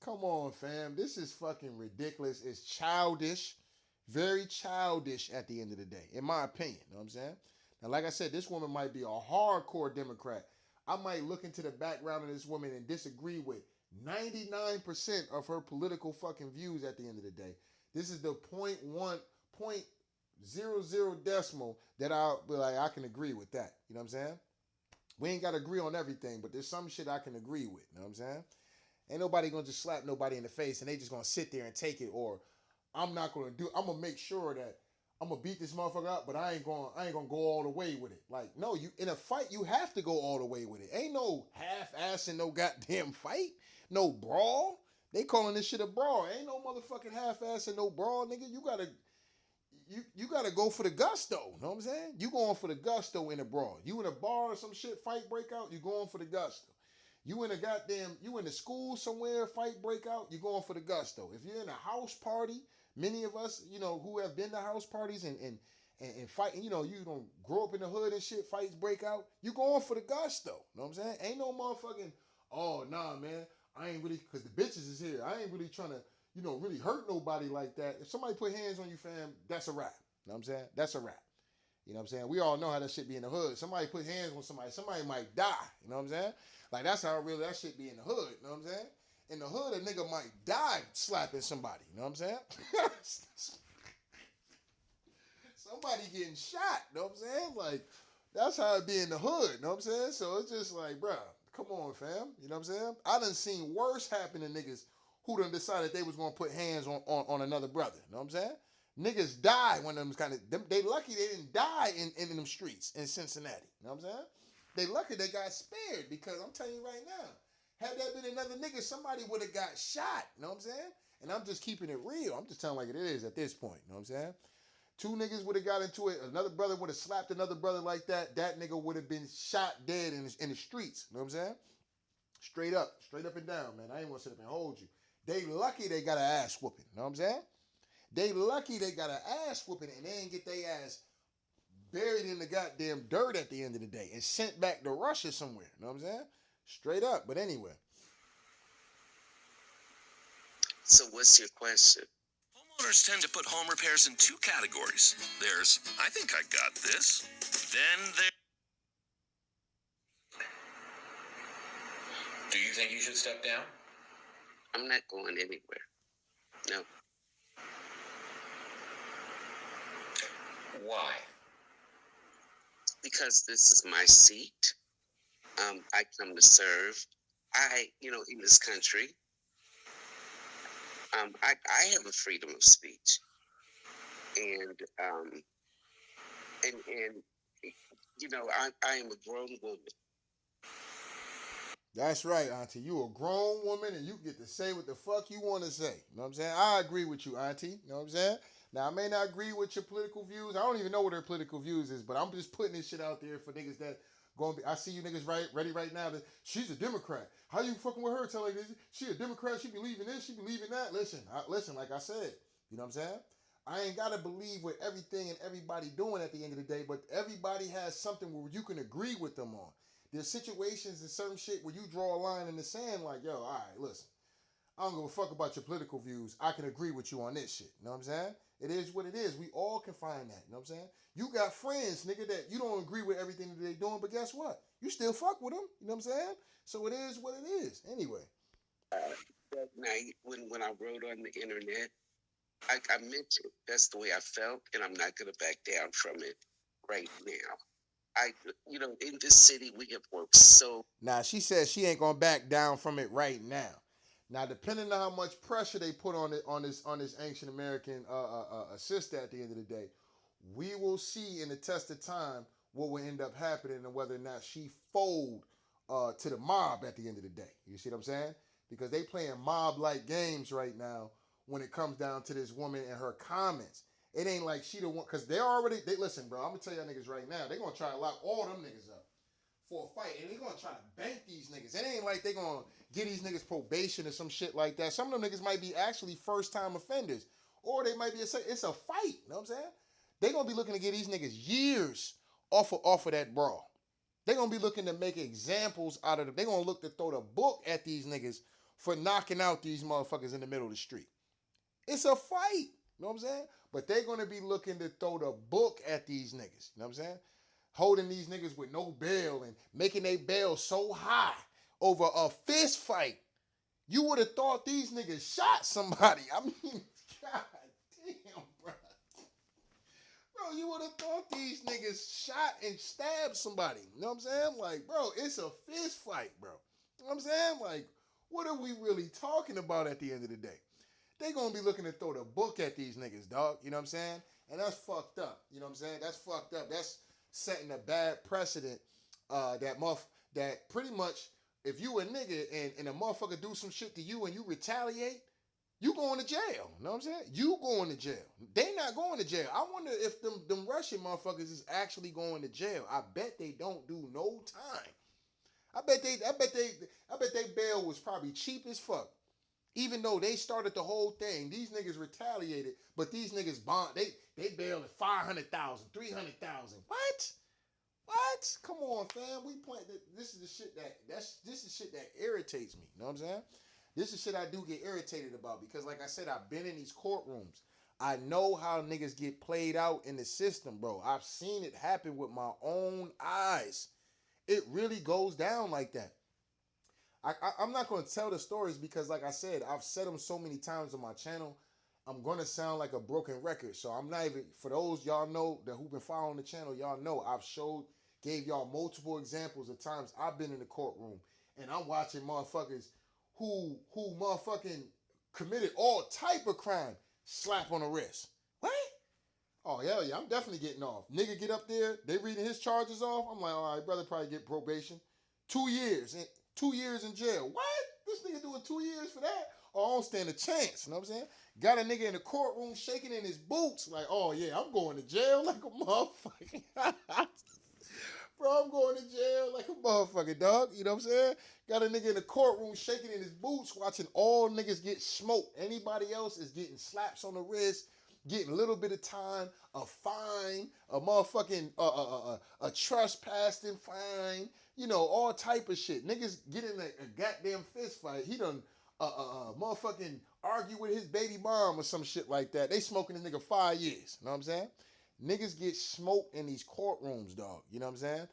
Come on, fam. This is fucking ridiculous. It's childish. Very childish at the end of the day, in my opinion. You know what I'm saying? Now, like I said, this woman might be a hardcore Democrat. I might look into the background of this woman and disagree with 99% of her political fucking views at the end of the day. This is the 0.00 decimal that I'll be like, I can agree with that. You know what I'm saying? We ain't got to agree on everything, but there's some shit I can agree with. You know what I'm saying? Ain't nobody going to just slap nobody in the face and they just going to sit there and take it, or I'm not going to do, I'm going to make sure that I'm going to beat this motherfucker up, but I ain't going to go all the way with it. Like, no, you in a fight, you have to go all the way with it. Ain't no half-assing no goddamn fight. No brawl. They calling this shit a brawl. Ain't no motherfucking half-assing no brawl, nigga. You gotta go for the gusto. Know what I'm saying? You going for the gusto in a brawl. You in a bar or some shit, fight break out, you going for the gusto. You in the school somewhere, fight break out, you going for the gusto. If you're in a house party, many of us, who have been to house parties and fighting, you don't grow up in the hood and shit, fights break out, you going for the gusto. Know what I'm saying? Ain't no motherfucking, oh nah man, I ain't really, cause the bitches is here. I ain't really trying to really hurt nobody like that. If somebody put hands on you, fam, that's a wrap. You know what I'm saying? That's a wrap. You know what I'm saying? We all know how that shit be in the hood. Somebody put hands on somebody might die. You know what I'm saying? Like, that's how really that shit be in the hood. You know what I'm saying? In the hood, a nigga might die slapping somebody. You know what I'm saying? Somebody getting shot. You know what I'm saying? Like, that's how it be in the hood. You know what I'm saying? So it's just like, bruh, come on, fam. You know what I'm saying? I done seen worse happen to niggas who done decided they was gonna put hands on another brother. You know what I'm saying? Niggas die when they lucky they didn't die in them streets in Cincinnati. You know what I'm saying? They lucky they got spared, because I'm telling you right now, had that been another nigga, somebody would have got shot. You know what I'm saying? And I'm just keeping it real. I'm just telling like it is at this point. You know what I'm saying? Two niggas would have got into it. Another brother would have slapped another brother like that. That nigga would have been shot dead in the streets. You know what I'm saying? Straight up and down, man. I ain't gonna sit up and hold you. They lucky they got an ass whooping. You know what I'm saying? They lucky they got an ass whooping and they ain't get their ass buried in the goddamn dirt at the end of the day and sent back to Russia somewhere. You know what I'm saying? Straight up. But anyway. So what's your question? Homeowners tend to put home repairs in two categories. There's, I think I got this. Then there. Do you think you should step down? I'm not going anywhere. No. Why? Because this is my seat. I come to serve. In this country, I have a freedom of speech, and I am a grown woman. That's right, Auntie. You a grown woman and you get to say what the fuck you want to say. You know what I'm saying? I agree with you, Auntie. You know what I'm saying? Now, I may not agree with your political views. I don't even know what her political views is, but I'm just putting this shit out there for niggas that going to be. I see you niggas ready right now that she's a Democrat. How you fucking with her telling this? She a Democrat. She believe in this. She believe in that. Listen, like I said, you know what I'm saying? I ain't got to believe what everything and everybody doing at the end of the day, but everybody has something where you can agree with them on. There's situations and certain shit where you draw a line in the sand like, yo, all right, listen. I don't give a fuck about your political views. I can agree with you on this shit. You know what I'm saying? It is what it is. We all can find that. You know what I'm saying? You got friends, nigga, that you don't agree with everything that they doing, but guess what? You still fuck with them. You know what I'm saying? So it is what it is. Anyway. That night when I wrote on the internet, I meant it. That's the way I felt, and I'm not going to back down from it right now. In this city, we have worked so. Now she says she ain't gonna back down from it right now. Now, depending on how much pressure they put on it on this ancient American sister at the end of the day, we will see in the test of time what will end up happening and whether or not she fold to the mob at the end of the day. You see what I'm saying? Because they playing mob like games right now when it comes down to this woman and her comments. It ain't like she the one, because they listen, bro. I'm gonna tell y'all niggas right now, they gonna try to lock all them niggas up for a fight, and they gonna try to bank these niggas. It ain't like they gonna get these niggas probation or some shit like that. Some of them niggas might be actually first time offenders, or they might be it's a fight. You know what I'm saying? They gonna be looking to get these niggas years off of that brawl. They gonna be looking to make examples out of them. They gonna look to throw the book at these niggas for knocking out these motherfuckers in the middle of the street. It's a fight. You know what I'm saying? But they're gonna be looking to throw the book at these niggas. You know what I'm saying? Holding these niggas with no bail and making their bail so high over a fist fight. You would have thought these niggas shot somebody. I mean, god damn, bro. Bro, you would have thought these niggas shot and stabbed somebody. You know what I'm saying? Like, bro, it's a fist fight, bro. You know what I'm saying? Like, what are we really talking about at the end of the day? They gonna be looking to throw the book at these niggas, dog. You know what I'm saying? And that's fucked up. You know what I'm saying? That's fucked up. That's setting a bad precedent. That pretty much, if you a nigga and a motherfucker do some shit to you and you retaliate, you going to jail. You know what I'm saying? You going to jail. They not going to jail. I wonder if them Russian motherfuckers is actually going to jail. I bet they don't do no time. I bet they bail was probably cheap as fuck. Even though they started the whole thing, these niggas retaliated, but these niggas bond. They bailed at 500,000, 300,000. What? What? Come on, fam. We play. This is the shit this is shit that irritates me. You know what I'm saying? This is shit I do get irritated about because, like I said, I've been in these courtrooms. I know how niggas get played out in the system, bro. I've seen it happen with my own eyes. It really goes down like that. I'm not going to tell the stories because, like I said, I've said them so many times on my channel. I'm going to sound like a broken record. So I'm not even, for those y'all know that who've been following the channel, y'all know I've gave y'all multiple examples of times I've been in the courtroom and I'm watching motherfuckers who motherfucking committed all type of crime slap on the wrist. What? Oh, hell yeah, I'm definitely getting off. Nigga get up there, they reading his charges off. I'm like, all right, brother, probably get probation. 2 years. 2 years in jail. What? This nigga doing 2 years for that? Oh, I don't stand a chance. You know what I'm saying? Got a nigga in the courtroom shaking in his boots. Like, oh yeah, I'm going to jail like a motherfucker. Bro, I'm going to jail like a motherfucker, dog. You know what I'm saying? Got a nigga in the courtroom shaking in his boots, watching all niggas get smoked. Anybody else is getting slaps on the wrist, getting a little bit of time, a fine, a motherfucking a trespassing fine, you know, all type of shit. Niggas get in a goddamn fist fight. He done motherfucking argue with his baby mom or some shit like that. They smoking this nigga 5 years. You know what I'm saying? Niggas get smoked in these courtrooms, dog. You know what I'm saying?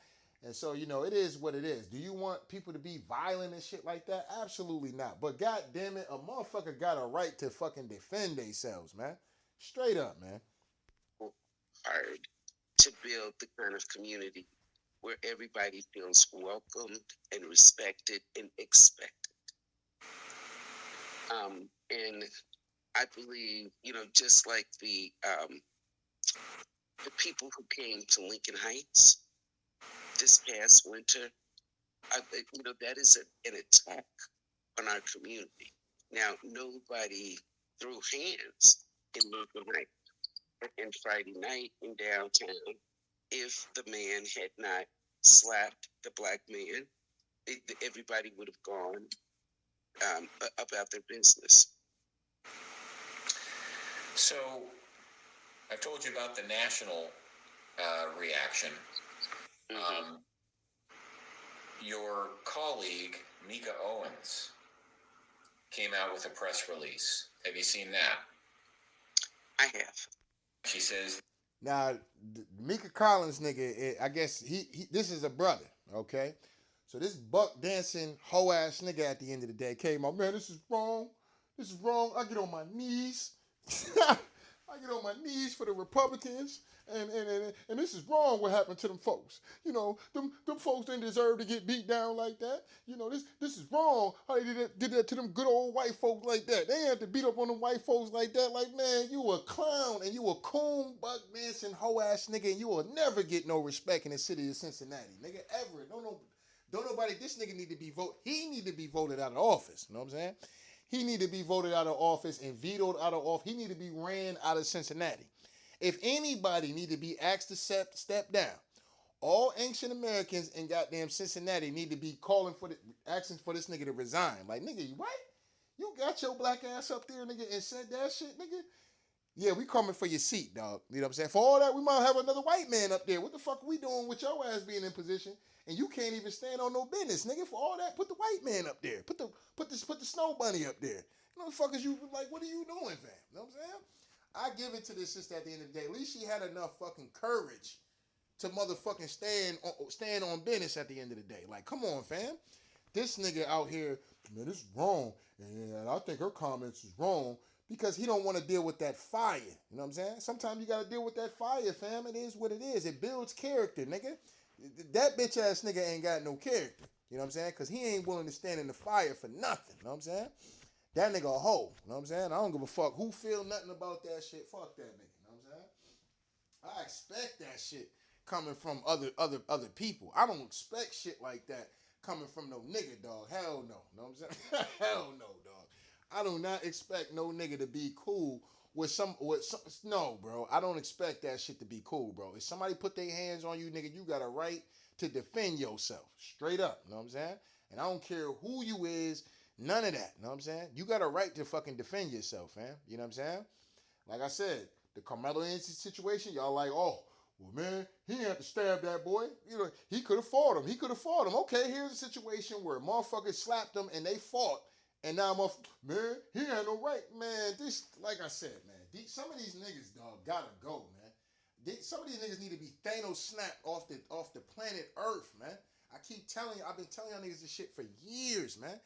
And so, you know, it is what it is. Do you want people to be violent and shit like that? Absolutely not. But god damn it, a motherfucker got a right to fucking defend themselves, man. Straight up, man. Hard to build the kind of community where everybody feels welcomed and respected and expected. And I believe, just like the people who came to Lincoln Heights this past winter, that is an attack on our community. Now, nobody threw hands in Lincoln Heights and Friday night in downtown. If the man had not slapped the black man, everybody would have gone about their business. So, I've told you about the national reaction. Mm-hmm. Your colleague, Mika Owens, came out with a press release. Have you seen that? I have. She says, Now, Mika Collins nigga, I guess he this is a brother, okay? So this buck dancing hoe ass nigga at the end of the day came out, man, this is wrong. This is wrong. I get on my knees. I get on my knees for the Republicans. And this is wrong what happened to them folks. You know, them folks didn't deserve to get beat down like that. You know, this is wrong how they did that to them good old white folks like that. They ain't have to beat up on them white folks like that. Like, man, you a clown and you a coon, buck dancing, hoe ass nigga, and you will never get no respect in the city of Cincinnati. Nigga, ever. Don't nobody, this nigga need to be voted. He need to be voted out of office. You know what I'm saying? He need to be voted out of office and vetoed out of office. He need to be ran out of Cincinnati. If anybody need to be asked to step down, all ancient Americans in goddamn Cincinnati need to be asking for this nigga to resign. Like, nigga, what? You got your black ass up there, nigga, and said that shit, nigga? Yeah, we coming for your seat, dog. You know what I'm saying? For all that, we might have another white man up there. What the fuck are we doing with your ass being in position? And you can't even stand on no business, nigga. For all that, put the white man up there. Put the snow bunny up there. You know the fuck is you like? What are you doing, fam? You know what I'm saying? I give it to this sister at the end of the day. At least she had enough fucking courage to motherfucking stand on business at the end of the day. Like, come on, fam. This nigga out here, man, this is wrong. And I think her comments is wrong because he don't want to deal with that fire. You know what I'm saying? Sometimes you got to deal with that fire, fam. It is what it is. It builds character, nigga. That bitch ass nigga ain't got no character. You know what I'm saying? Because he ain't willing to stand in the fire for nothing. You know what I'm saying? That nigga a hoe. You know what I'm saying? I don't give a fuck who feel nothing about that shit. Fuck that nigga. You know what I'm saying? I expect that shit coming from other people. I don't expect shit like that coming from no nigga, dog. Hell no. You know what I'm saying? Hell no, dog. I do not expect no nigga to be cool with some. No, bro. I don't expect that shit to be cool, bro. If somebody put their hands on you, nigga, you got a right to defend yourself. Straight up. You know what I'm saying? And I don't care who you is. None of that. You know what I'm saying? You got a right to fucking defend yourself, fam. You know what I'm saying? Like I said, the Carmelo Anthony situation, y'all like, oh, well, man, he didn't have to stab that boy. You know, he could have fought him. He could have fought him. Okay, here's a situation where motherfuckers slapped him and they fought. And now, man, he had no right. Man, this, like I said, man, some of these niggas, dog, gotta go, man. Some of these niggas need to be Thanos snapped off the planet Earth, man. I keep telling you, I've been telling y'all niggas this shit for years, man.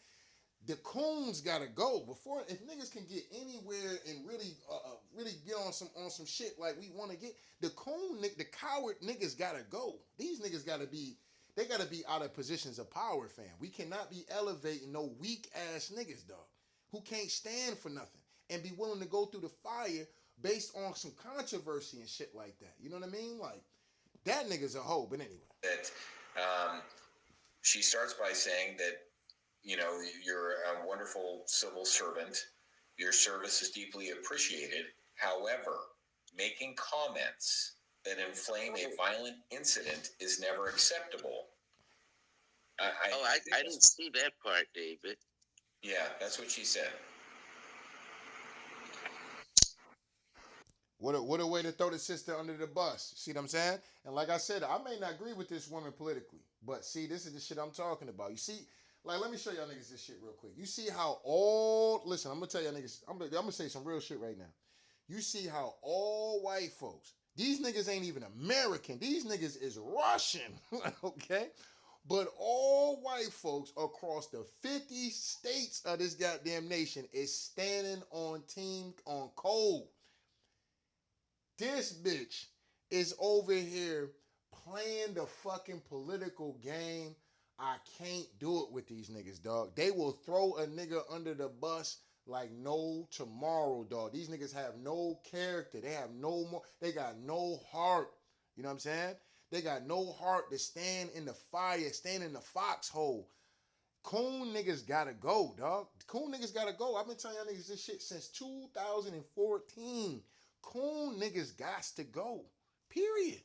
The coons gotta go before if niggas can get anywhere and really get on some shit like we want to get. The coward niggas gotta go. These niggas gotta be out of positions of power, fam. We cannot be elevating no weak ass niggas, dog, who can't stand for nothing and be willing to go through the fire based on some controversy and shit like that. You know what I mean? Like that nigga's a hoe. But anyway, that she starts by saying that, you know, you're a wonderful civil servant. Your service is deeply appreciated. However, making comments that inflame a violent incident is never acceptable. I didn't see that part, David. Yeah, that's what she said. what a way to throw the sister under the bus. See what I'm saying? And like I said, I may not agree with this woman politically, but see, this is the shit I'm talking about. You see, like, let me show y'all niggas this shit real quick. You see how listen, I'm gonna tell y'all niggas, I'm gonna say some real shit right now. You see how all white folks, these niggas ain't even American. These niggas is Russian, okay? But all white folks across the 50 states of this goddamn nation is standing on code. This bitch is over here playing the fucking political game. I can't do it with these niggas, dog. They will throw a nigga under the bus like no tomorrow, dog. These niggas have no character. They got no heart. You know what I'm saying? They got no heart to stand in the fire, stand in the foxhole. Coon niggas gotta go, dog. Coon niggas gotta go. I've been telling y'all niggas this shit since 2014. Coon niggas gots to go. Period.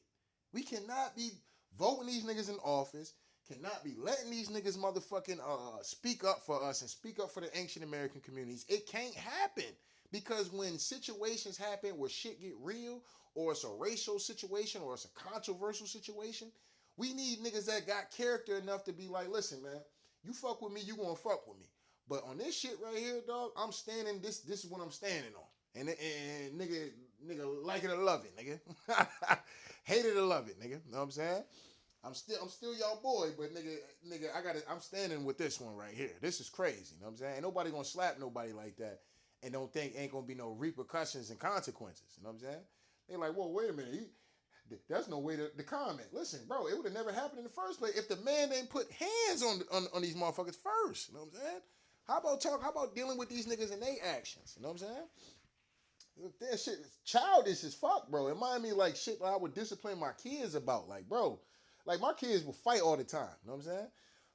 We cannot be voting these niggas in office, cannot be letting these niggas motherfucking speak up for us and speak up for the ancient American communities. It can't happen because when situations happen where shit get real, or it's a racial situation, or it's a controversial situation, we need niggas that got character enough to be like, listen, man, you fuck with me, you gonna fuck with me. But on this shit right here, dog, I'm standing. This is what I'm standing on. And nigga, like it or love it, nigga. Hate it or love it, nigga. Know what I'm saying? I'm still y'all boy, but nigga, I'm standing with this one right here. This is crazy. You know what I'm saying? Ain't nobody gonna slap nobody like that and don't think ain't gonna be no repercussions and consequences. You know what I'm saying? They like, whoa, wait a minute. That's no way to comment. Listen, bro, it would have never happened in the first place if the man didn't put hands on these motherfuckers first. You know what I'm saying? How about dealing with these niggas and their actions? You know what I'm saying? That shit is childish as fuck, bro. It remind me like shit that I would discipline my kids about. Like, bro, like my kids will fight all the time. You know what I'm saying?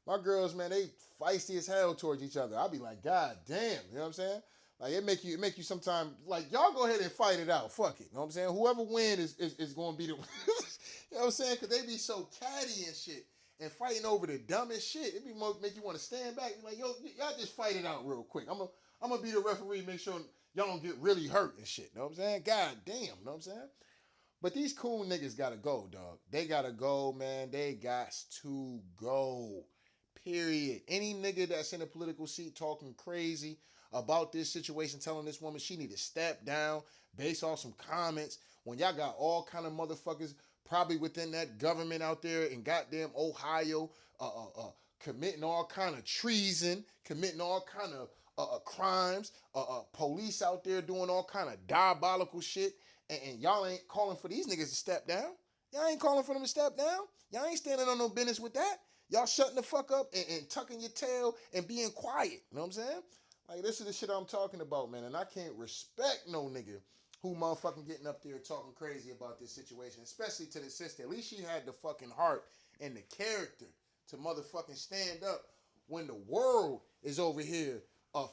My girls, man, they feisty as hell towards each other. I'll be like, God damn, you know what I'm saying? Like it make you sometimes like y'all go ahead and fight it out. Fuck it. You know what I'm saying? Whoever win is gonna be the you know what I'm saying? Cause they be so catty and shit and fighting over the dumbest shit. It be make you want to stand back. You're like, yo, y'all just fight it out real quick. I'm gonna be the referee, make sure y'all don't get really hurt and shit. You know what I'm saying? God damn, you know what I'm saying? But these cool niggas gotta go, dog. They gotta go, man. They got to go. Period. Any nigga that's in a political seat talking crazy about this situation, telling this woman she need to step down based off some comments, when y'all got all kind of motherfuckers probably within that government out there in goddamn Ohio, committing all kind of treason, committing all kind of crimes, police out there doing all kind of diabolical shit, and y'all ain't calling for these niggas to step down. Y'all ain't calling for them to step down. Y'all ain't standing on no business with that. Y'all shutting the fuck up and tucking your tail and being quiet. You know what I'm saying? Like, this is the shit I'm talking about, man. And I can't respect no nigga who motherfucking getting up there talking crazy about this situation, especially to the sister. At least she had the fucking heart and the character to motherfucking stand up when the world is over here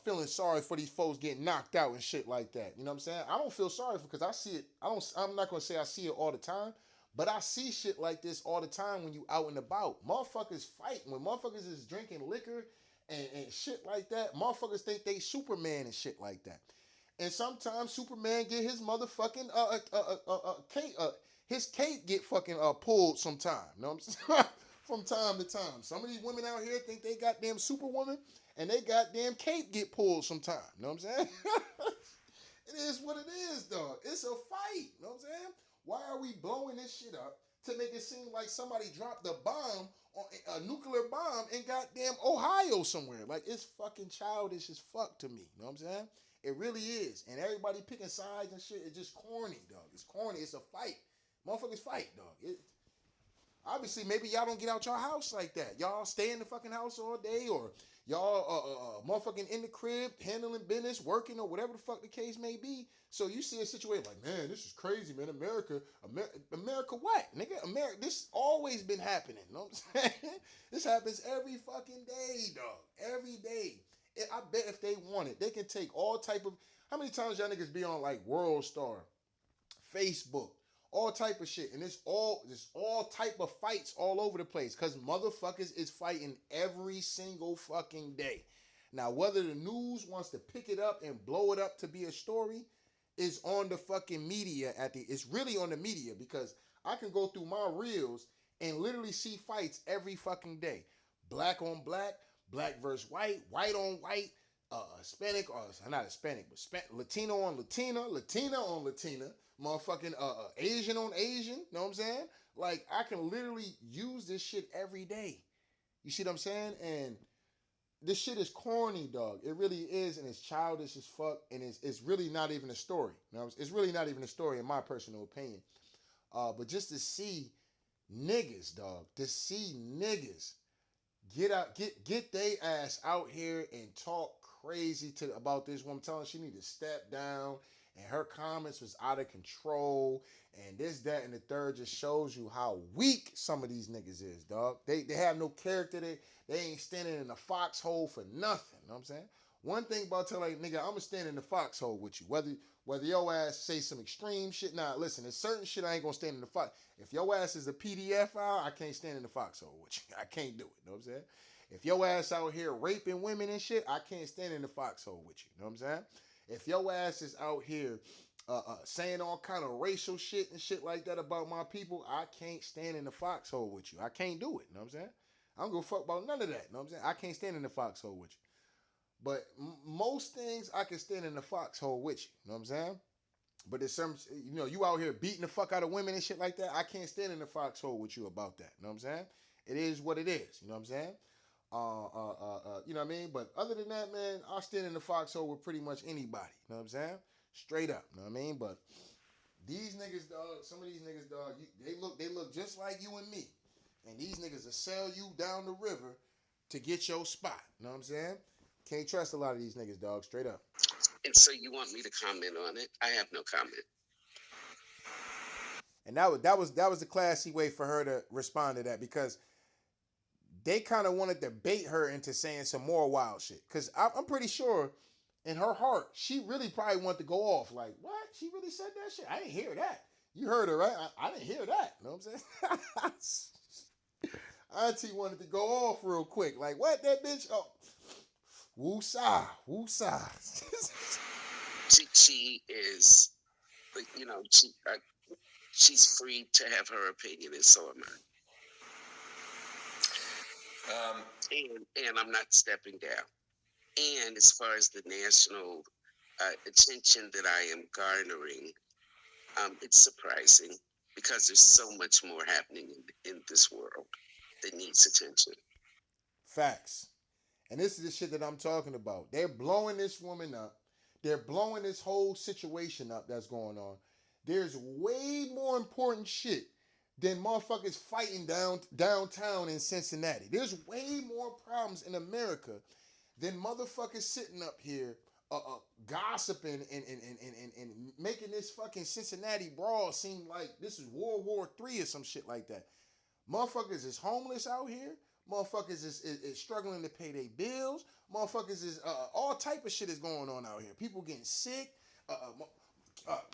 feeling sorry for these folks getting knocked out and shit like that. You know what I'm saying? I don't feel sorry for because I see it. I'm not gonna say I see it all the time, but I see shit like this all the time when you out and about. Motherfuckers fight when motherfuckers is drinking liquor and shit like that. Motherfuckers think they Superman and shit like that. And sometimes Superman get his motherfucking cape, his cape get fucking pulled sometime. You know what I'm saying? From time to time. Some of these women out here think they goddamn superwoman and they goddamn cape get pulled sometime. You know what I'm saying? It is what it is, dog. It's a fight. You know what I'm saying? Why are we blowing this shit up to make it seem like somebody dropped a bomb, a nuclear bomb in goddamn Ohio somewhere? Like, it's fucking childish as fuck to me. You know what I'm saying? It really is. And everybody picking sides and shit is just corny, dog. It's corny. It's a fight. Motherfuckers fight, dog. Obviously, maybe y'all don't get out your house like that. Y'all stay in the fucking house all day, or y'all motherfucking in the crib, handling business, working, or whatever the fuck the case may be. So you see a situation like, man, this is crazy, man. America what? Nigga, America, this always been happening. You know what I'm saying? This happens every fucking day, dog. Every day. I bet if they want it, they can take all type of, how many times y'all niggas be on like World Star, Facebook, all type of shit, and there's all type of fights all over the place because motherfuckers is fighting every single fucking day. Now, whether the news wants to pick it up and blow it up to be a story is on the fucking media. It's really on the media because I can go through my reels and literally see fights every fucking day. Black on black, black versus white, white on white, Hispanic or not Hispanic, but Latino on Latina, Latina on Latina, motherfucking Asian on Asian. You know what I'm saying? Like, I can literally use this shit every day. You see what I'm saying? And this shit is corny, dog. It really is, and it's childish as fuck, and it's really not even a story. You know, it's really not even a story in my personal opinion. But just to see niggas, dog, to see niggas get they ass out here and talk crazy about this woman, telling she need to step down, and her comments was out of control, and this, that, and the third just shows you how weak some of these niggas is, dog. They have no character. They ain't standing in the foxhole for nothing. You know what I'm saying? One thing about telling like, nigga, I'm gonna stand in the foxhole with you. Whether your ass say some extreme shit, nah, listen, there's certain shit I ain't gonna stand in the fox. If your ass is a PDF file, I can't stand in the foxhole with you. I can't do it. You know what I'm saying? If your ass out here raping women and shit, I can't stand in the foxhole with you. You know what I'm saying? If your ass is out here saying all kind of racial shit and shit like that about my people, I can't stand in the foxhole with you. I can't do it. You know what I'm saying? I don't give a fuck about none of that. You know what I'm saying? I can't stand in the foxhole with you. But most things I can stand in the foxhole with you. You know what I'm saying? But there's some, you out here beating the fuck out of women and shit like that. I can't stand in the foxhole with you about that. You know what I'm saying? It is what it is. You know what I'm saying? You know what I mean? But other than that, man, I'll stand in the foxhole with pretty much anybody. You know what I'm saying? Straight up. You know what I mean? But these niggas, dog, some of these niggas, dog, they look just like you and me. And these niggas will sell you down the river to get your spot. You know what I'm saying? Can't trust a lot of these niggas, dog. Straight up. And so you want me to comment on it? I have no comment. And that was the classy way for her to respond to that, because they kind of wanted to bait her into saying some more wild shit. Because I'm pretty sure in her heart, she really probably wanted to go off. Like, what? She really said that shit? I didn't hear that. You heard her, right? I didn't hear that. You know what I'm saying? Auntie wanted to go off real quick. Like, what? That bitch? Oh, woo-sa, woo-sa. She is, she's free to have her opinion, and so am I. And I'm not stepping down. And as far as the national attention that I am garnering, it's surprising because there's so much more happening in this world that needs attention. Facts. And this is the shit that I'm talking about. They're blowing this woman up. They're blowing this whole situation up that's going on. There's way more important shit than motherfuckers fighting downtown in Cincinnati. There's way more problems in America than motherfuckers sitting up here gossiping and making this fucking Cincinnati brawl seem like this is World War III or some shit like that. Motherfuckers is homeless out here. Motherfuckers is struggling to pay their bills. Motherfuckers is all type of shit is going on out here. People getting sick.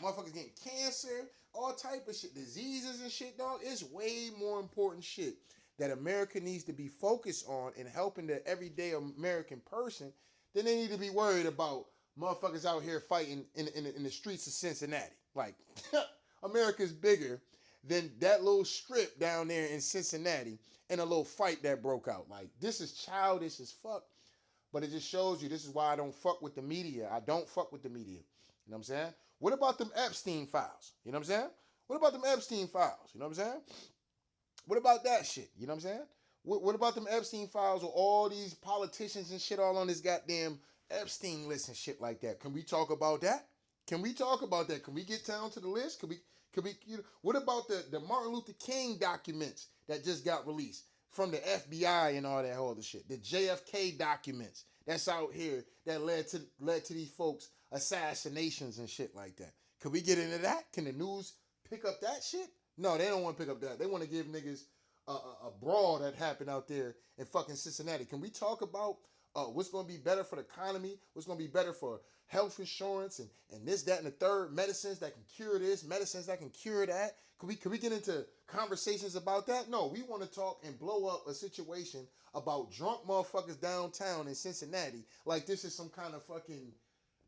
Motherfuckers getting cancer. All type of shit. Diseases and shit, dog. It's way more important shit that America needs to be focused on in helping the everyday American person than they need to be worried about motherfuckers out here fighting in the streets of Cincinnati. Like, America's bigger than that little strip down there in Cincinnati and a little fight that broke out. Like, this is childish as fuck, but it just shows you this is why I don't fuck with the media. I don't fuck with the media. You know what I'm saying? What about them Epstein files? You know what I'm saying? What about them Epstein files? You know what I'm saying? What about that shit? You know what I'm saying? What about them Epstein files with all these politicians and shit all on this goddamn Epstein list and shit like that? Can we talk about that? Can we talk about that? Can we get down to the list? Could we, what about the Martin Luther King documents that just got released from the FBI and all that other shit? The JFK documents that's out here that led to these folks assassinations and shit like that. Could we get into that? Can the news pick up that shit? No, they don't want to pick up that. They want to give niggas a brawl that happened out there in fucking Cincinnati. Can we talk about what's going to be better for the economy? What's going to be better for health insurance and this, that, and the third? Medicines that can cure this, medicines that can cure that. Could we get into conversations about that? No, we want to talk and blow up a situation about drunk motherfuckers downtown in Cincinnati like this is some kind of fucking,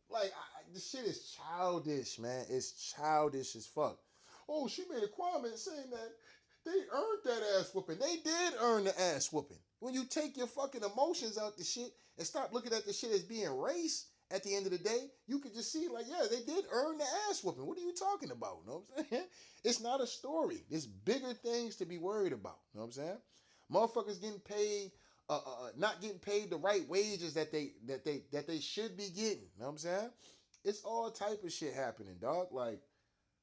like, this shit is childish, man. It's childish as fuck. Oh, she made a comment saying that they earned that ass whooping. They did earn the ass whooping. When you take your fucking emotions out the shit and stop looking at the shit as being race, at the end of the day, you could just see, like, yeah, they did earn the ass whooping. What are you talking about? You know what I'm saying? It's not a story. There's bigger things to be worried about. You know what I'm saying? Motherfuckers getting paid, not getting paid the right wages that they should be getting. You know what I'm saying? It's all type of shit happening, dog. Like,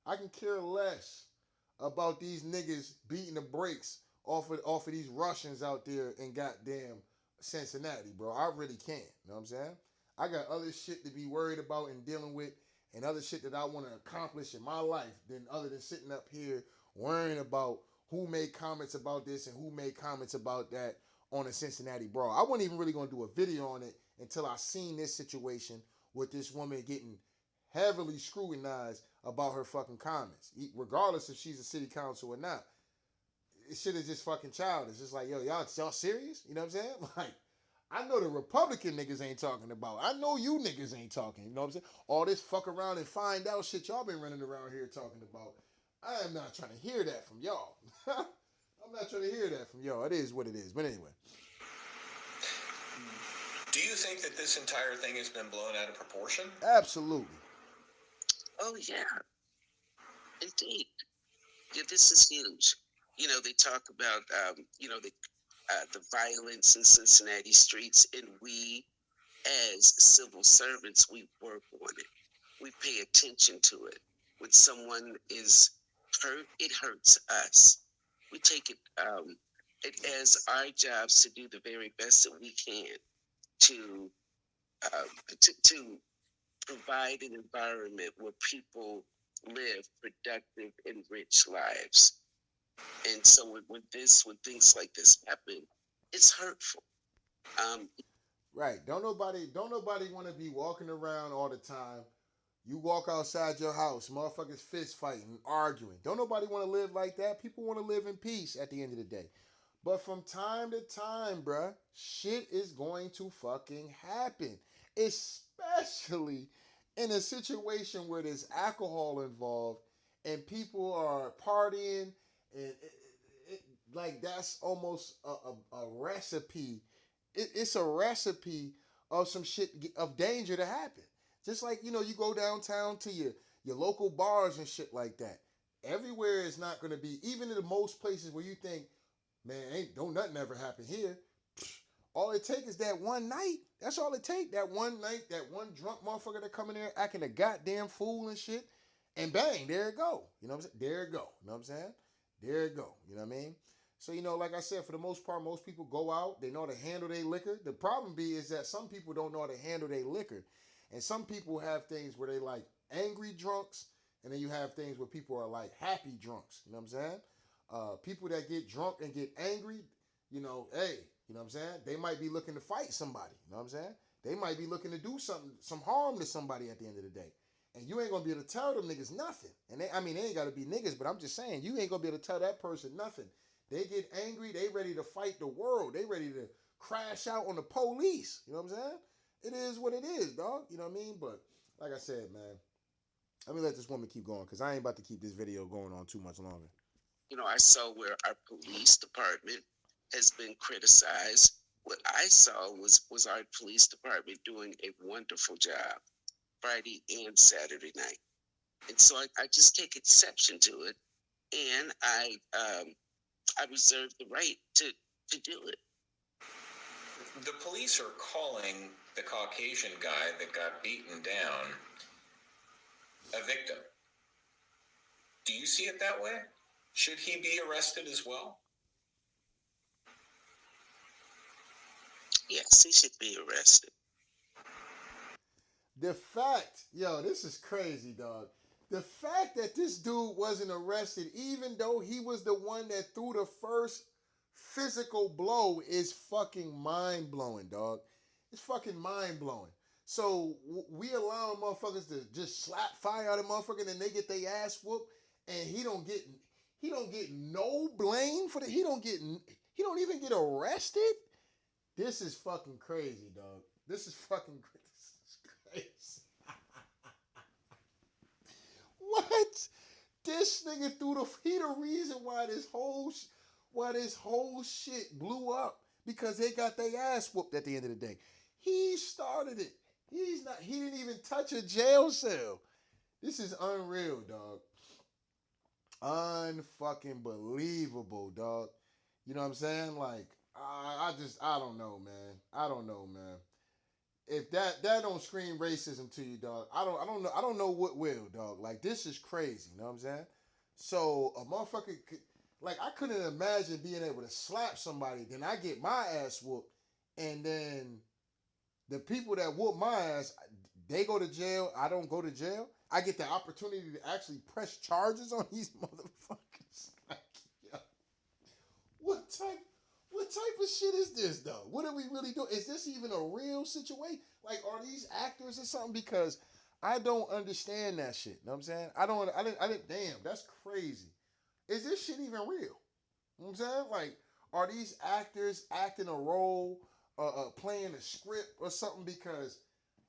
I can care less about these niggas beating the brakes off of these Russians out there in goddamn Cincinnati, bro. I really can't. You know what I'm saying? I got other shit to be worried about and dealing with and other shit that I want to accomplish in my life than other than sitting up here worrying about who made comments about this and who made comments about that on a Cincinnati brawl. I wasn't even really going to do a video on it until I seen this situation with this woman getting heavily scrutinized about her fucking comments, regardless if she's a city council or not. This shit is just fucking childish. It's like, yo, y'all serious? You know what I'm saying? Like, I know the Republican niggas ain't talking about. I know you niggas ain't talking. You know what I'm saying? All this fuck around and find out shit y'all been running around here talking about. I am not trying to hear that from y'all. I'm not trying to hear that from y'all. It is what it is. But anyway. Do you think that this entire thing has been blown out of proportion? Absolutely. Oh yeah, indeed. Yeah, this is huge. They talk about the violence in Cincinnati streets, and we, as civil servants, we work on it. We pay attention to it. When someone is hurt, it hurts us. We take it as our jobs to do the very best that we can to to provide an environment where people live productive and rich lives. And so when things like this happen, it's hurtful. Um, Right. Don't nobody want to be walking around all the time. You walk outside your house, motherfuckers fist fighting, arguing. Don't nobody want to live like that. People want to live in peace at the end of the day. But from time to time, bruh, shit is going to fucking happen. Especially in a situation where there's alcohol involved and people are partying and like that's almost a recipe. It's a recipe of some shit of danger to happen. Just like you go downtown to your local bars and shit like that. Everywhere is not going to be, even in the most places where you think, man, ain't don't nothing ever happen here. All it take is that one night. That's all it take. That one night, that one drunk motherfucker that come in there acting a goddamn fool and shit, and bang, there it go. You know what I'm saying? There it go. You know what I'm saying? There it go. You know what I mean? So like I said, for the most part, most people go out. They know how to handle their liquor. The problem is that some people don't know how to handle their liquor, and some people have things where they like angry drunks, and then you have things where people are like happy drunks. You know what I'm saying? People that get drunk and get angry, hey, you know what I'm saying? They might be looking to fight somebody. You know what I'm saying? They might be looking to do some harm to somebody at the end of the day. And you ain't gonna be able to tell them niggas nothing. And they ain't gotta be niggas, but I'm just saying, you ain't gonna be able to tell that person nothing. They get angry, they ready to fight the world. They ready to crash out on the police. You know what I'm saying? It is what it is, dog. You know what I mean? But like I said, man, let me let this woman keep going because I ain't about to keep this video going on too much longer. I saw where our police department has been criticized. What I saw was our police department doing a wonderful job Friday and Saturday night, and so I just take exception to it, and I reserve the right to do it. The police are calling the Caucasian guy that got beaten down a victim. Do you see it that way? Should he be arrested as well? Yes, he should be arrested. The fact, this is crazy, dog. The fact that this dude wasn't arrested, even though he was the one that threw the first physical blow, is fucking mind blowing, dog. It's fucking mind blowing. So we allow motherfuckers to just slap fire out of motherfucker, and then they get their ass whooped, and he don't get no blame for the. He don't even get arrested. This is fucking crazy, dog. This is fucking crazy. What? This nigga he the reason why this whole shit blew up because they got their ass whooped at the end of the day. He started it. He didn't even touch a jail cell. This is unreal, dog. Unfucking believable, dog. You know what I'm saying? Like I don't know, man. I don't know, man. If that don't scream racism to you, dog, I don't know what will, dog. Like this is crazy, you know what I'm saying? So a motherfucker like I couldn't imagine being able to slap somebody, then I get my ass whooped, and then the people that whoop my ass, they go to jail, I don't go to jail. I get the opportunity to actually press charges on these motherfuckers. Like, yo, what type what type of shit is this though? What are we really doing? Is this even a real situation? Like, are these actors or something? Because I don't understand that shit. You know what I'm saying? I didn't damn, that's crazy. Is this shit even real? You know what I'm saying? Like, are these actors acting a role, playing a script or something? Because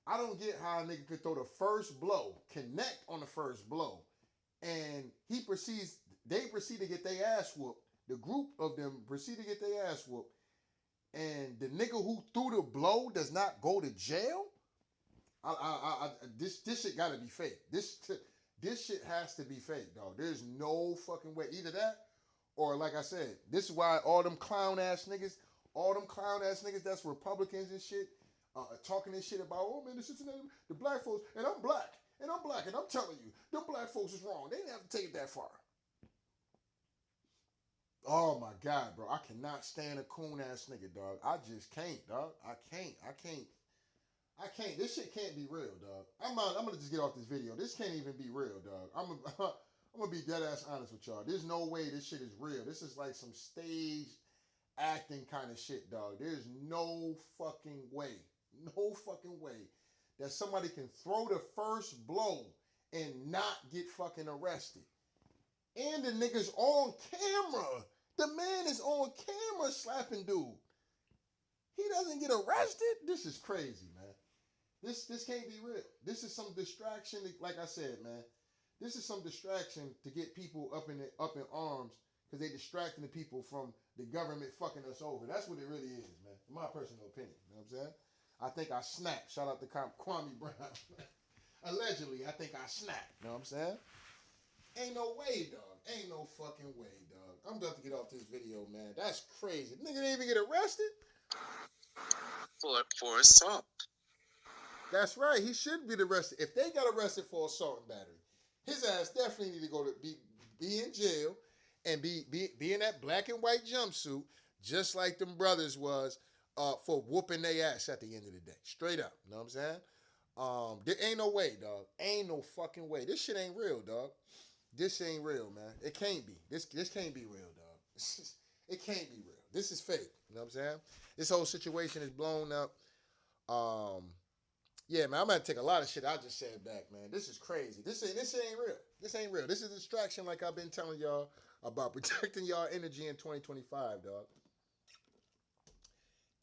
I don't get how a nigga could throw the first blow, connect on the first blow, and they proceed to get their ass whooped. The group of them proceed to get their ass whooped, and the nigga who threw the blow does not go to jail, this shit gotta be fake. This shit has to be fake, dog. There's no fucking way. Either that, or like I said, this is why all them clown ass niggas, that's Republicans and shit, talking this shit about, oh man, the black folks, and I'm black, and I'm telling you, the black folks is wrong. They didn't have to take it that far. Oh my God, bro. I cannot stand a coon ass nigga, dog. I just can't, dog. I can't. This shit can't be real, dog. I'm gonna just get off this video. This can't even be real, dog. I'm gonna be dead ass honest with y'all. There's no way this shit is real. This is like some staged acting kind of shit, dog. There's no fucking way that somebody can throw the first blow and not get fucking arrested. And the nigga's on camera. The man is on camera slapping dude. He doesn't get arrested? This is crazy, man. This can't be real. This is some distraction, like I said, man. This is some distraction to get people up in arms because they distracting the people from the government fucking us over. That's what it really is, man. In my personal opinion. You know what I'm saying? I think I snapped. Shout out to Kwame Brown. Allegedly, I think I snapped. You know what I'm saying? Ain't no way, dog. Ain't no fucking way, dog. I'm about to get off this video, man. That's crazy. Nigga didn't even get arrested? For assault. That's right. He should be arrested. If they got arrested for assault and battery, his ass definitely need to go to be in jail and be in that black and white jumpsuit, just like them brothers was for whooping their ass at the end of the day. Straight up. You know what I'm saying? There ain't no way, dog. Ain't no fucking way. This shit ain't real, dog. This ain't real, man. It can't be. This can't be real, dog. It can't be real. This is fake. You know what I'm saying? This whole situation is blown up. Yeah, man, I'm gonna take a lot of shit I just said back, man. This is crazy. This ain't real. This ain't real. This is a distraction, like I've been telling y'all about protecting y'all energy in 2025, dog.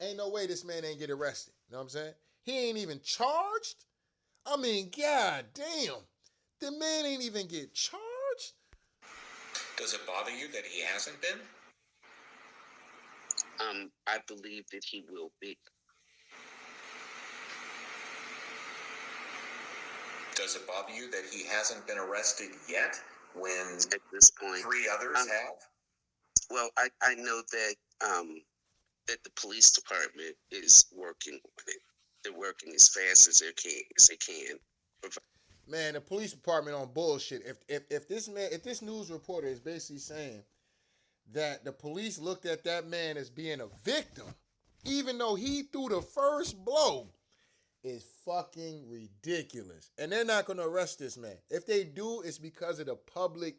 Ain't no way this man ain't get arrested. You know what I'm saying? He ain't even charged. I mean, god damn, the man ain't even get charged. Does it bother you that he hasn't been? I believe that he will be. Does it bother you that he hasn't been arrested yet when At this point, 3 others have? Well, I know that that the police department is working on it. They're working as fast as they can. Man, the police department on bullshit. If this news reporter is basically saying that the police looked at that man as being a victim, even though he threw the first blow, is fucking ridiculous. And they're not going to arrest this man. If they do, it's because of the public.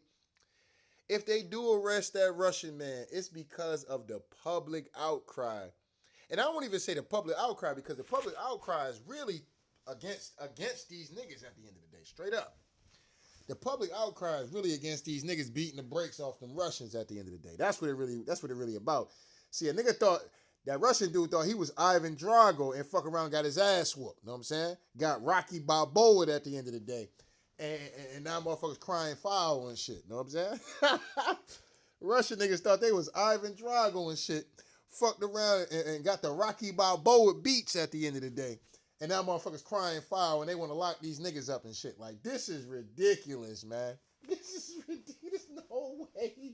If they do arrest that Russian man, it's because of the public outcry. And I won't even say the public outcry, because the public outcry is really against these niggas at the end of the day. Straight up. The public outcry is really against these niggas beating the brakes off them Russians at the end of the day. That's what it really about. See, a nigga thought, that Russian dude thought he was Ivan Drago and fuck around got his ass whooped. Know what I'm saying? Got Rocky Balboa at the end of the day. And now motherfuckers crying foul and shit. Know what I'm saying? Russian niggas thought they was Ivan Drago and shit. Fucked around and got the Rocky Balboa beats at the end of the day. And now motherfuckers crying foul and they want to lock these niggas up and shit. Like, this is ridiculous, man. This is ridiculous. No way.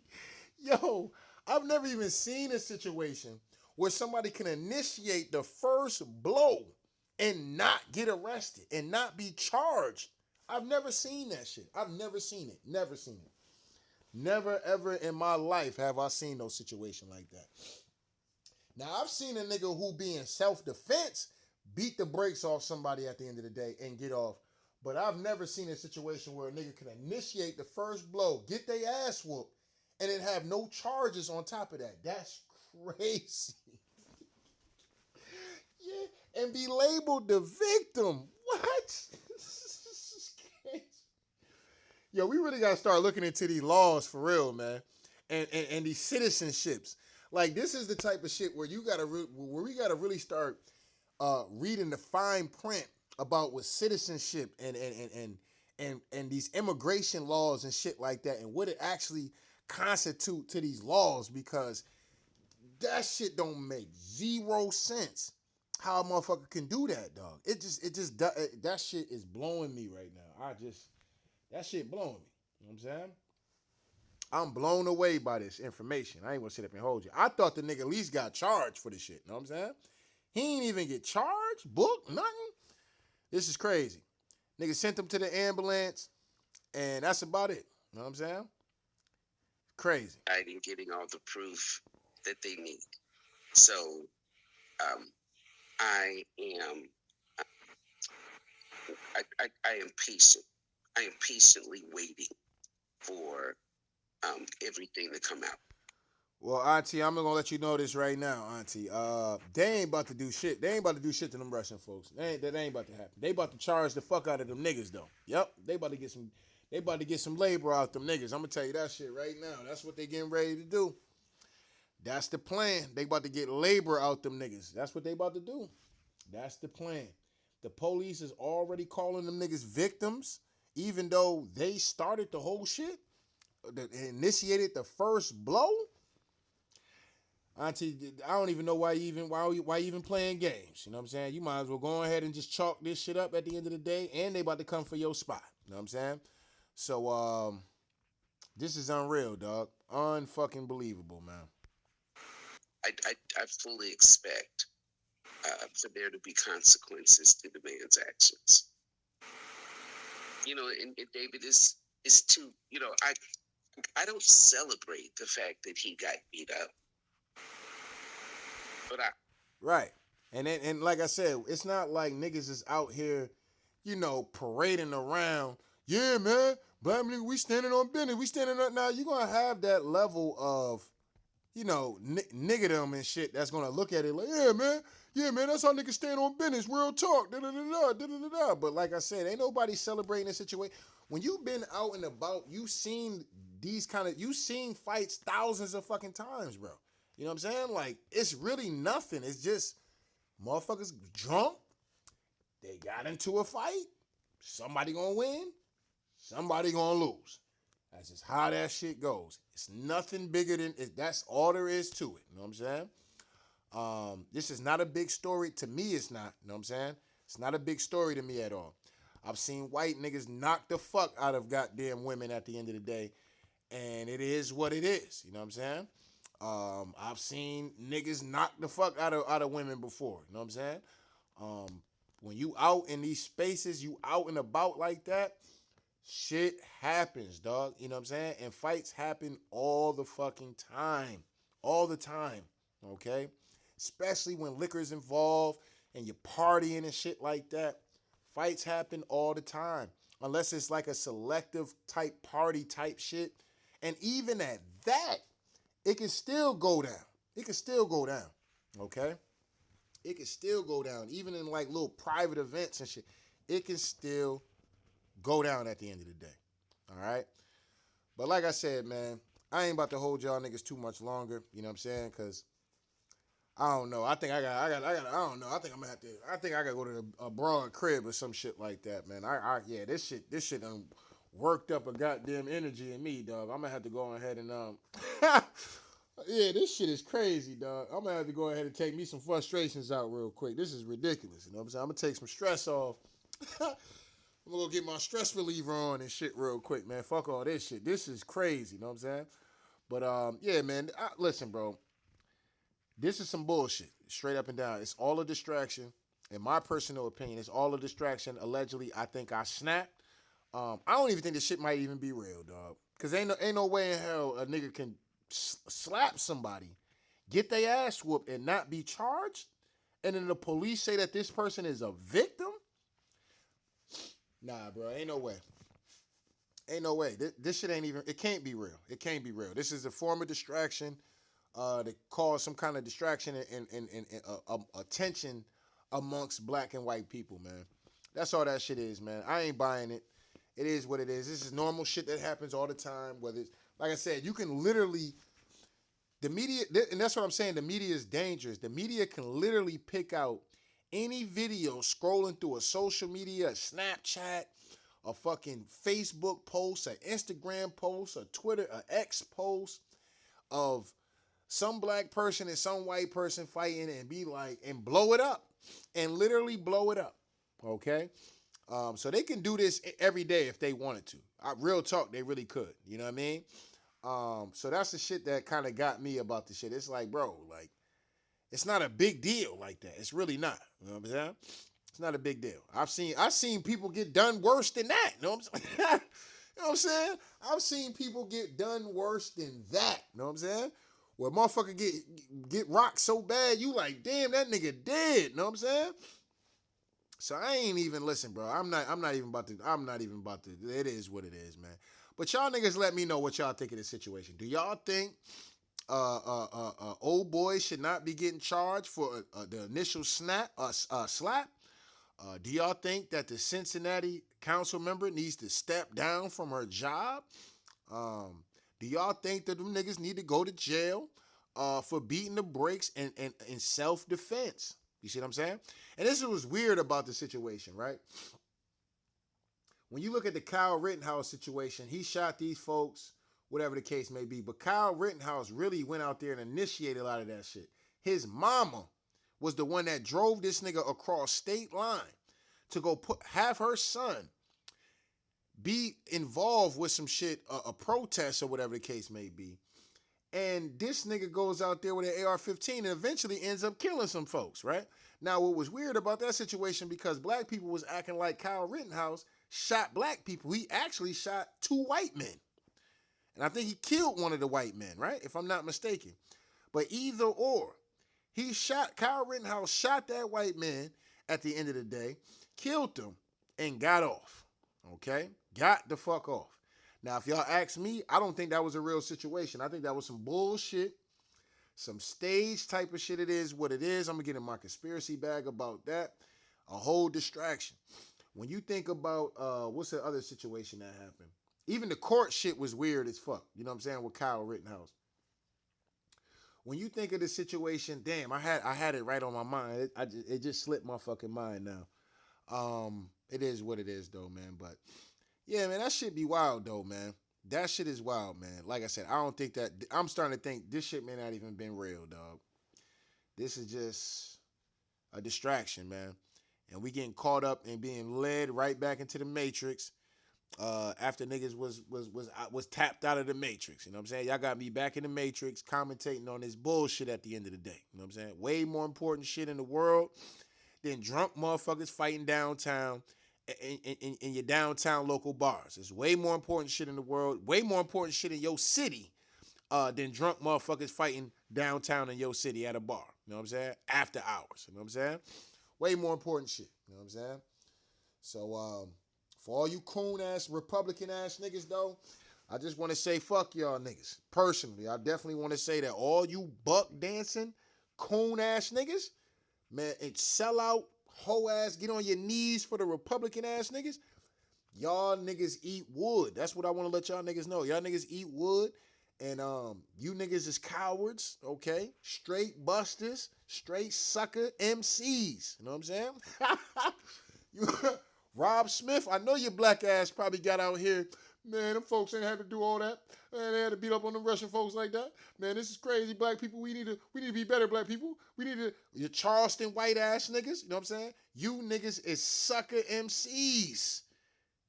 Yo, I've never even seen a situation where somebody can initiate the first blow and not get arrested and not be charged. I've never seen that shit. I've never seen it. Never seen it. Never, ever in my life have I seen no situation like that. Now, I've seen a nigga who be in self-defense beat the brakes off somebody at the end of the day and get off. But I've never seen a situation where a nigga can initiate the first blow, get their ass whooped, and then have no charges on top of that. That's crazy. Yeah, and be labeled the victim. What? This is crazy. Yo, we really gotta start looking into these laws for real, man, and these citizenships. Like, this is the type of shit where we gotta really start reading the fine print about what citizenship and these immigration laws and shit like that, and what it actually constitute to these laws, because That shit don't make zero sense. How a motherfucker can do that, dog? That shit is blowing me right now. That shit blowing me. You know what I'm saying? I'm blown away by this information. I ain't gonna sit up and hold you. I thought the nigga at least got charged for the shit. You know what I'm saying? He ain't even get charged, booked, nothing. This is crazy. Nigga sent him to the ambulance, and that's about it. You know what I'm saying? Crazy. In getting all the proof that they need. So I am I am patient. I am patiently waiting for everything to come out. Well, Auntie, I'm gonna let you know this right now, Auntie. They ain't about to do shit. They ain't about to do shit to them Russian folks. That ain't about to happen. They about to charge the fuck out of them niggas though. Yep. They about to get some labor out them niggas. I'm gonna tell you that shit right now. That's what they getting ready to do. That's the plan. They about to get labor out them niggas. That's what they about to do. That's the plan. The police is already calling them niggas victims, even though they started the whole shit. That initiated the first blow. Auntie, I don't even know why you even playing games. You know what I'm saying? You might as well go ahead and just chalk this shit up at the end of the day, and they about to come for your spot. You know what I'm saying? So this is unreal, dog. Unfucking believable, man. I fully expect for there to be consequences to the man's actions. You know, and David is too. You know, I don't celebrate the fact that he got beat up, but Right. And like I said, it's not like niggas is out here, parading around. Yeah, man, black nigga, we standing on business. We standing up now. You're gonna have that level of, niggerdom and shit that's gonna look at it like, yeah, man, that's how niggas stand on business. Real talk. Da da da da da da. But like I said, ain't nobody celebrating this situation. When you've been out and about, you've seen fights thousands of fucking times, bro. You know what I'm saying? Like, it's really nothing. It's just motherfuckers drunk. They got into a fight. Somebody gonna win. Somebody gonna lose. That's just how that shit goes. It's nothing bigger than it. That's all there is to it. You know what I'm saying? This is not a big story. To me, it's not. You know what I'm saying? It's not a big story to me at all. I've seen white niggas knock the fuck out of goddamn women at the end of the day. And it is what it is. You know what I'm saying? I've seen niggas knock the fuck out of women before. You know what I'm saying? When you out in these spaces, you out and about like that, shit happens, dog. You know what I'm saying? And fights happen all the fucking time. All the time. Okay? Especially when liquor's involved and you're partying and shit like that. Fights happen all the time. Unless it's like a selective type party type shit. And even at that, it can still go down. It can still go down. Okay? It can still go down. Even in like little private events and shit. It can still go down at the end of the day. All right? But like I said, man, I ain't about to hold y'all niggas too much longer. You know what I'm saying? Because I don't know. I think I don't know. I think I gotta go to a broad crib or some shit like that, man. This shit done worked up a goddamn energy in me, dog. I'm gonna have to go ahead and yeah, this shit is crazy, dog. I'm gonna have to go ahead and take me some frustrations out real quick. This is ridiculous. You know what I'm saying? I'm gonna take some stress off. I'm gonna go get my stress reliever on and shit real quick, man. Fuck all this shit. This is crazy. You know what I'm saying? But yeah, man. Listen, bro. This is some bullshit, straight up and down. It's all a distraction. In my personal opinion, it's all a distraction. Allegedly, I think I snapped. I don't even think this shit might even be real, dog. Cause ain't no way in hell a nigga can slap somebody, get their ass whooped, and not be charged, and then the police say that this person is a victim. Nah, bro, ain't no way. Ain't no way. This shit ain't even. It can't be real. It can't be real. This is a form of distraction. To cause some kind of distraction and attention amongst black and white people, man. That's all that shit is, man. I ain't buying it. It is what it is. This is normal shit that happens all the time. Whether it's, like I said, you can literally, the media, and that's what I'm saying, the media is dangerous. The media can literally pick out any video scrolling through a social media, a Snapchat, a fucking Facebook post, an Instagram post, a Twitter, a X post of some black person and some white person fighting and be like, and blow it up. And literally blow it up. Okay? So they can do this every day if they wanted to. Real talk, they really could. You know what I mean? So that's the shit that kind of got me about the shit. It's like, bro, like, it's not a big deal like that. It's really not. You know what I'm saying? It's not a big deal. I've seen people get done worse than that. You know what I'm saying? You know what I'm saying? I've seen people get done worse than that. You know what I'm saying? Where motherfucker get rocked so bad, you like, damn, that nigga dead. You know what I'm saying? So I ain't even listen, bro. I'm not even about to. It is what it is, man. But y'all niggas let me know what y'all think of this situation. Do y'all think old boy should not be getting charged for the initial slap? Do y'all think that the Cincinnati council member needs to step down from her job? Do y'all think that them niggas need to go to jail for beating the brakes and in self-defense? You see what I'm saying? And this was weird about the situation, right? When you look at the Kyle Rittenhouse situation, he shot these folks, whatever the case may be. But Kyle Rittenhouse really went out there and initiated a lot of that shit. His mama was the one that drove this nigga across state line to go have her son be involved with some shit, a protest or whatever the case may be. And this nigga goes out there with an AR-15 and eventually ends up killing some folks, right? Now, what was weird about that situation, because black people was acting like Kyle Rittenhouse shot black people. He actually shot 2 white men. And I think he killed one of the white men, right? If I'm not mistaken. But either or, Kyle Rittenhouse shot that white man at the end of the day, killed him, and got off. Okay? Got the fuck off. Now, if y'all ask me, I don't think that was a real situation. I think that was some bullshit, some stage type of shit. It is what it is. I'm going to get in my conspiracy bag about that. A whole distraction. When you think about, what's the other situation that happened? Even the court shit was weird as fuck. You know what I'm saying? With Kyle Rittenhouse. When you think of the situation, damn, I had it right on my mind. It just slipped my fucking mind now. It is what it is, though, man. But yeah, man, that shit be wild, though, man. That shit is wild, man. Like I said, I don't think that. I'm starting to think this shit may not even been real, dog. This is just a distraction, man. And we getting caught up and being led right back into the Matrix. After niggas was tapped out of the Matrix. You know what I'm saying? Y'all got me back in the Matrix commentating on this bullshit at the end of the day. You know what I'm saying? Way more important shit in the world than drunk motherfuckers fighting downtown in your downtown local bars. There's way more important shit in the world, way more important shit in your city than drunk motherfuckers fighting downtown in your city at a bar. You know what I'm saying? After hours. You know what I'm saying? Way more important shit. You know what I'm saying? So, for all you coon-ass, Republican-ass niggas, though, I just want to say fuck y'all niggas. Personally, I definitely want to say that all you buck-dancing, coon-ass niggas, man, and sell out, hoe-ass, get on your knees for the Republican-ass niggas, y'all niggas eat wood. That's what I want to let y'all niggas know. Y'all niggas eat wood, and you niggas is cowards, okay? Straight busters, straight sucker MCs. You know what I'm saying? Rob Smith, I know your black ass probably got out here. Man, them folks ain't had to do all that. Man, they had to beat up on them Russian folks like that. Man, this is crazy, black people. We need to be better, black people. We need to, you Charleston white ass niggas, you know what I'm saying? You niggas is sucker MCs.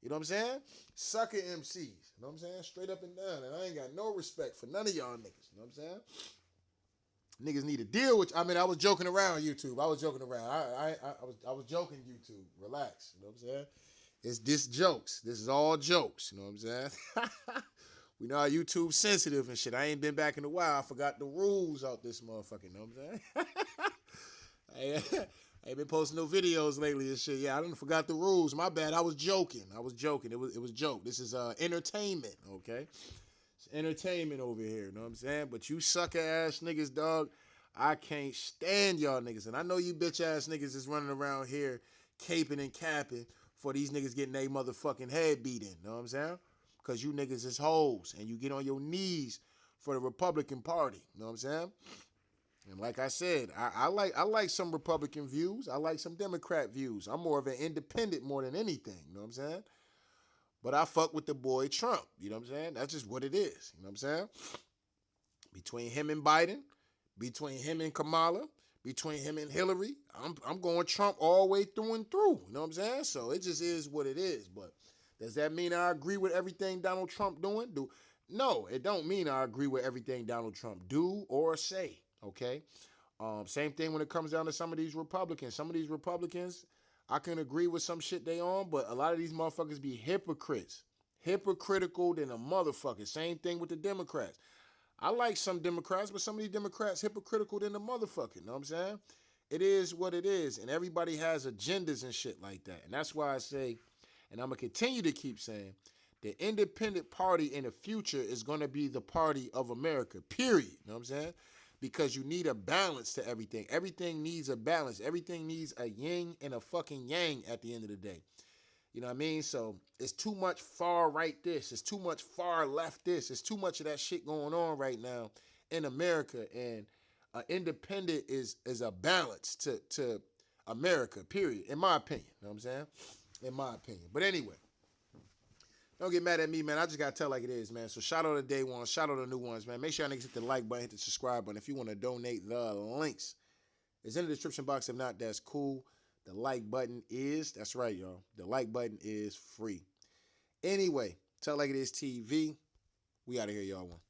You know what I'm saying? Sucker MCs. You know what I'm saying? Straight up and down. And I ain't got no respect for none of y'all niggas. You know what I'm saying? Niggas need to deal with. I mean, I was joking around YouTube. I was joking around. I was joking YouTube. Relax. You know what I'm saying? It's just jokes. This is all jokes. You know what I'm saying? We know how YouTube's sensitive and shit. I ain't been back in a while. I forgot the rules out this motherfucker. You know what I'm saying? I ain't been posting no videos lately and shit. Yeah, I done forgot the rules. My bad. I was joking. It was joke. This is entertainment. Okay. Entertainment over here, you know what I'm saying? But you sucker ass niggas, dog, I can't stand y'all niggas. And I know you bitch ass niggas is running around here caping and capping for these niggas getting their motherfucking head beat in, you know what I'm saying? Because you niggas is hoes and you get on your knees for the Republican Party, you know what I'm saying? And like I said, I like some Republican views. I like some Democrat views. I'm more of an independent more than anything, you know what I'm saying? But I fuck with the boy Trump. You know what I'm saying? That's just what it is. You know what I'm saying? Between him and Biden, between him and Kamala, between him and Hillary, I'm going Trump all the way through and through. You know what I'm saying? So it just is what it is. But does that mean I agree with everything Donald Trump doing? No, it don't mean I agree with everything Donald Trump do or say. Okay. Same thing when it comes down to some of these Republicans. Some of these Republicans, I can agree with some shit they on, but a lot of these motherfuckers be hypocrites. Hypocritical than a motherfucker. Same thing with the Democrats. I like some Democrats, but some of these Democrats hypocritical than the motherfucker. You know what I'm saying? It is what it is, and everybody has agendas and shit like that. And that's why I say, and I'm going to continue to keep saying, the independent party in the future is going to be the party of America, period. You know what I'm saying? Because you need a balance to everything. Everything needs a balance. Everything needs a yin and a fucking yang at the end of the day. You know what I mean? So it's too much far right this. It's too much far left this. It's too much of that shit going on right now in America. And independent is a balance to America, period. In my opinion. You know what I'm saying? In my opinion. But anyway. Don't get mad at me, man. I just got to tell like it is, man. So shout out to day one. Shout out to new ones, man. Make sure y'all niggas hit the like button, hit the subscribe button. If you want to donate, the links is in the description box. If not, that's cool. The like button is, that's right, y'all. The like button is free. Anyway, Tell Like It Is TV. We out of here, y'all. One.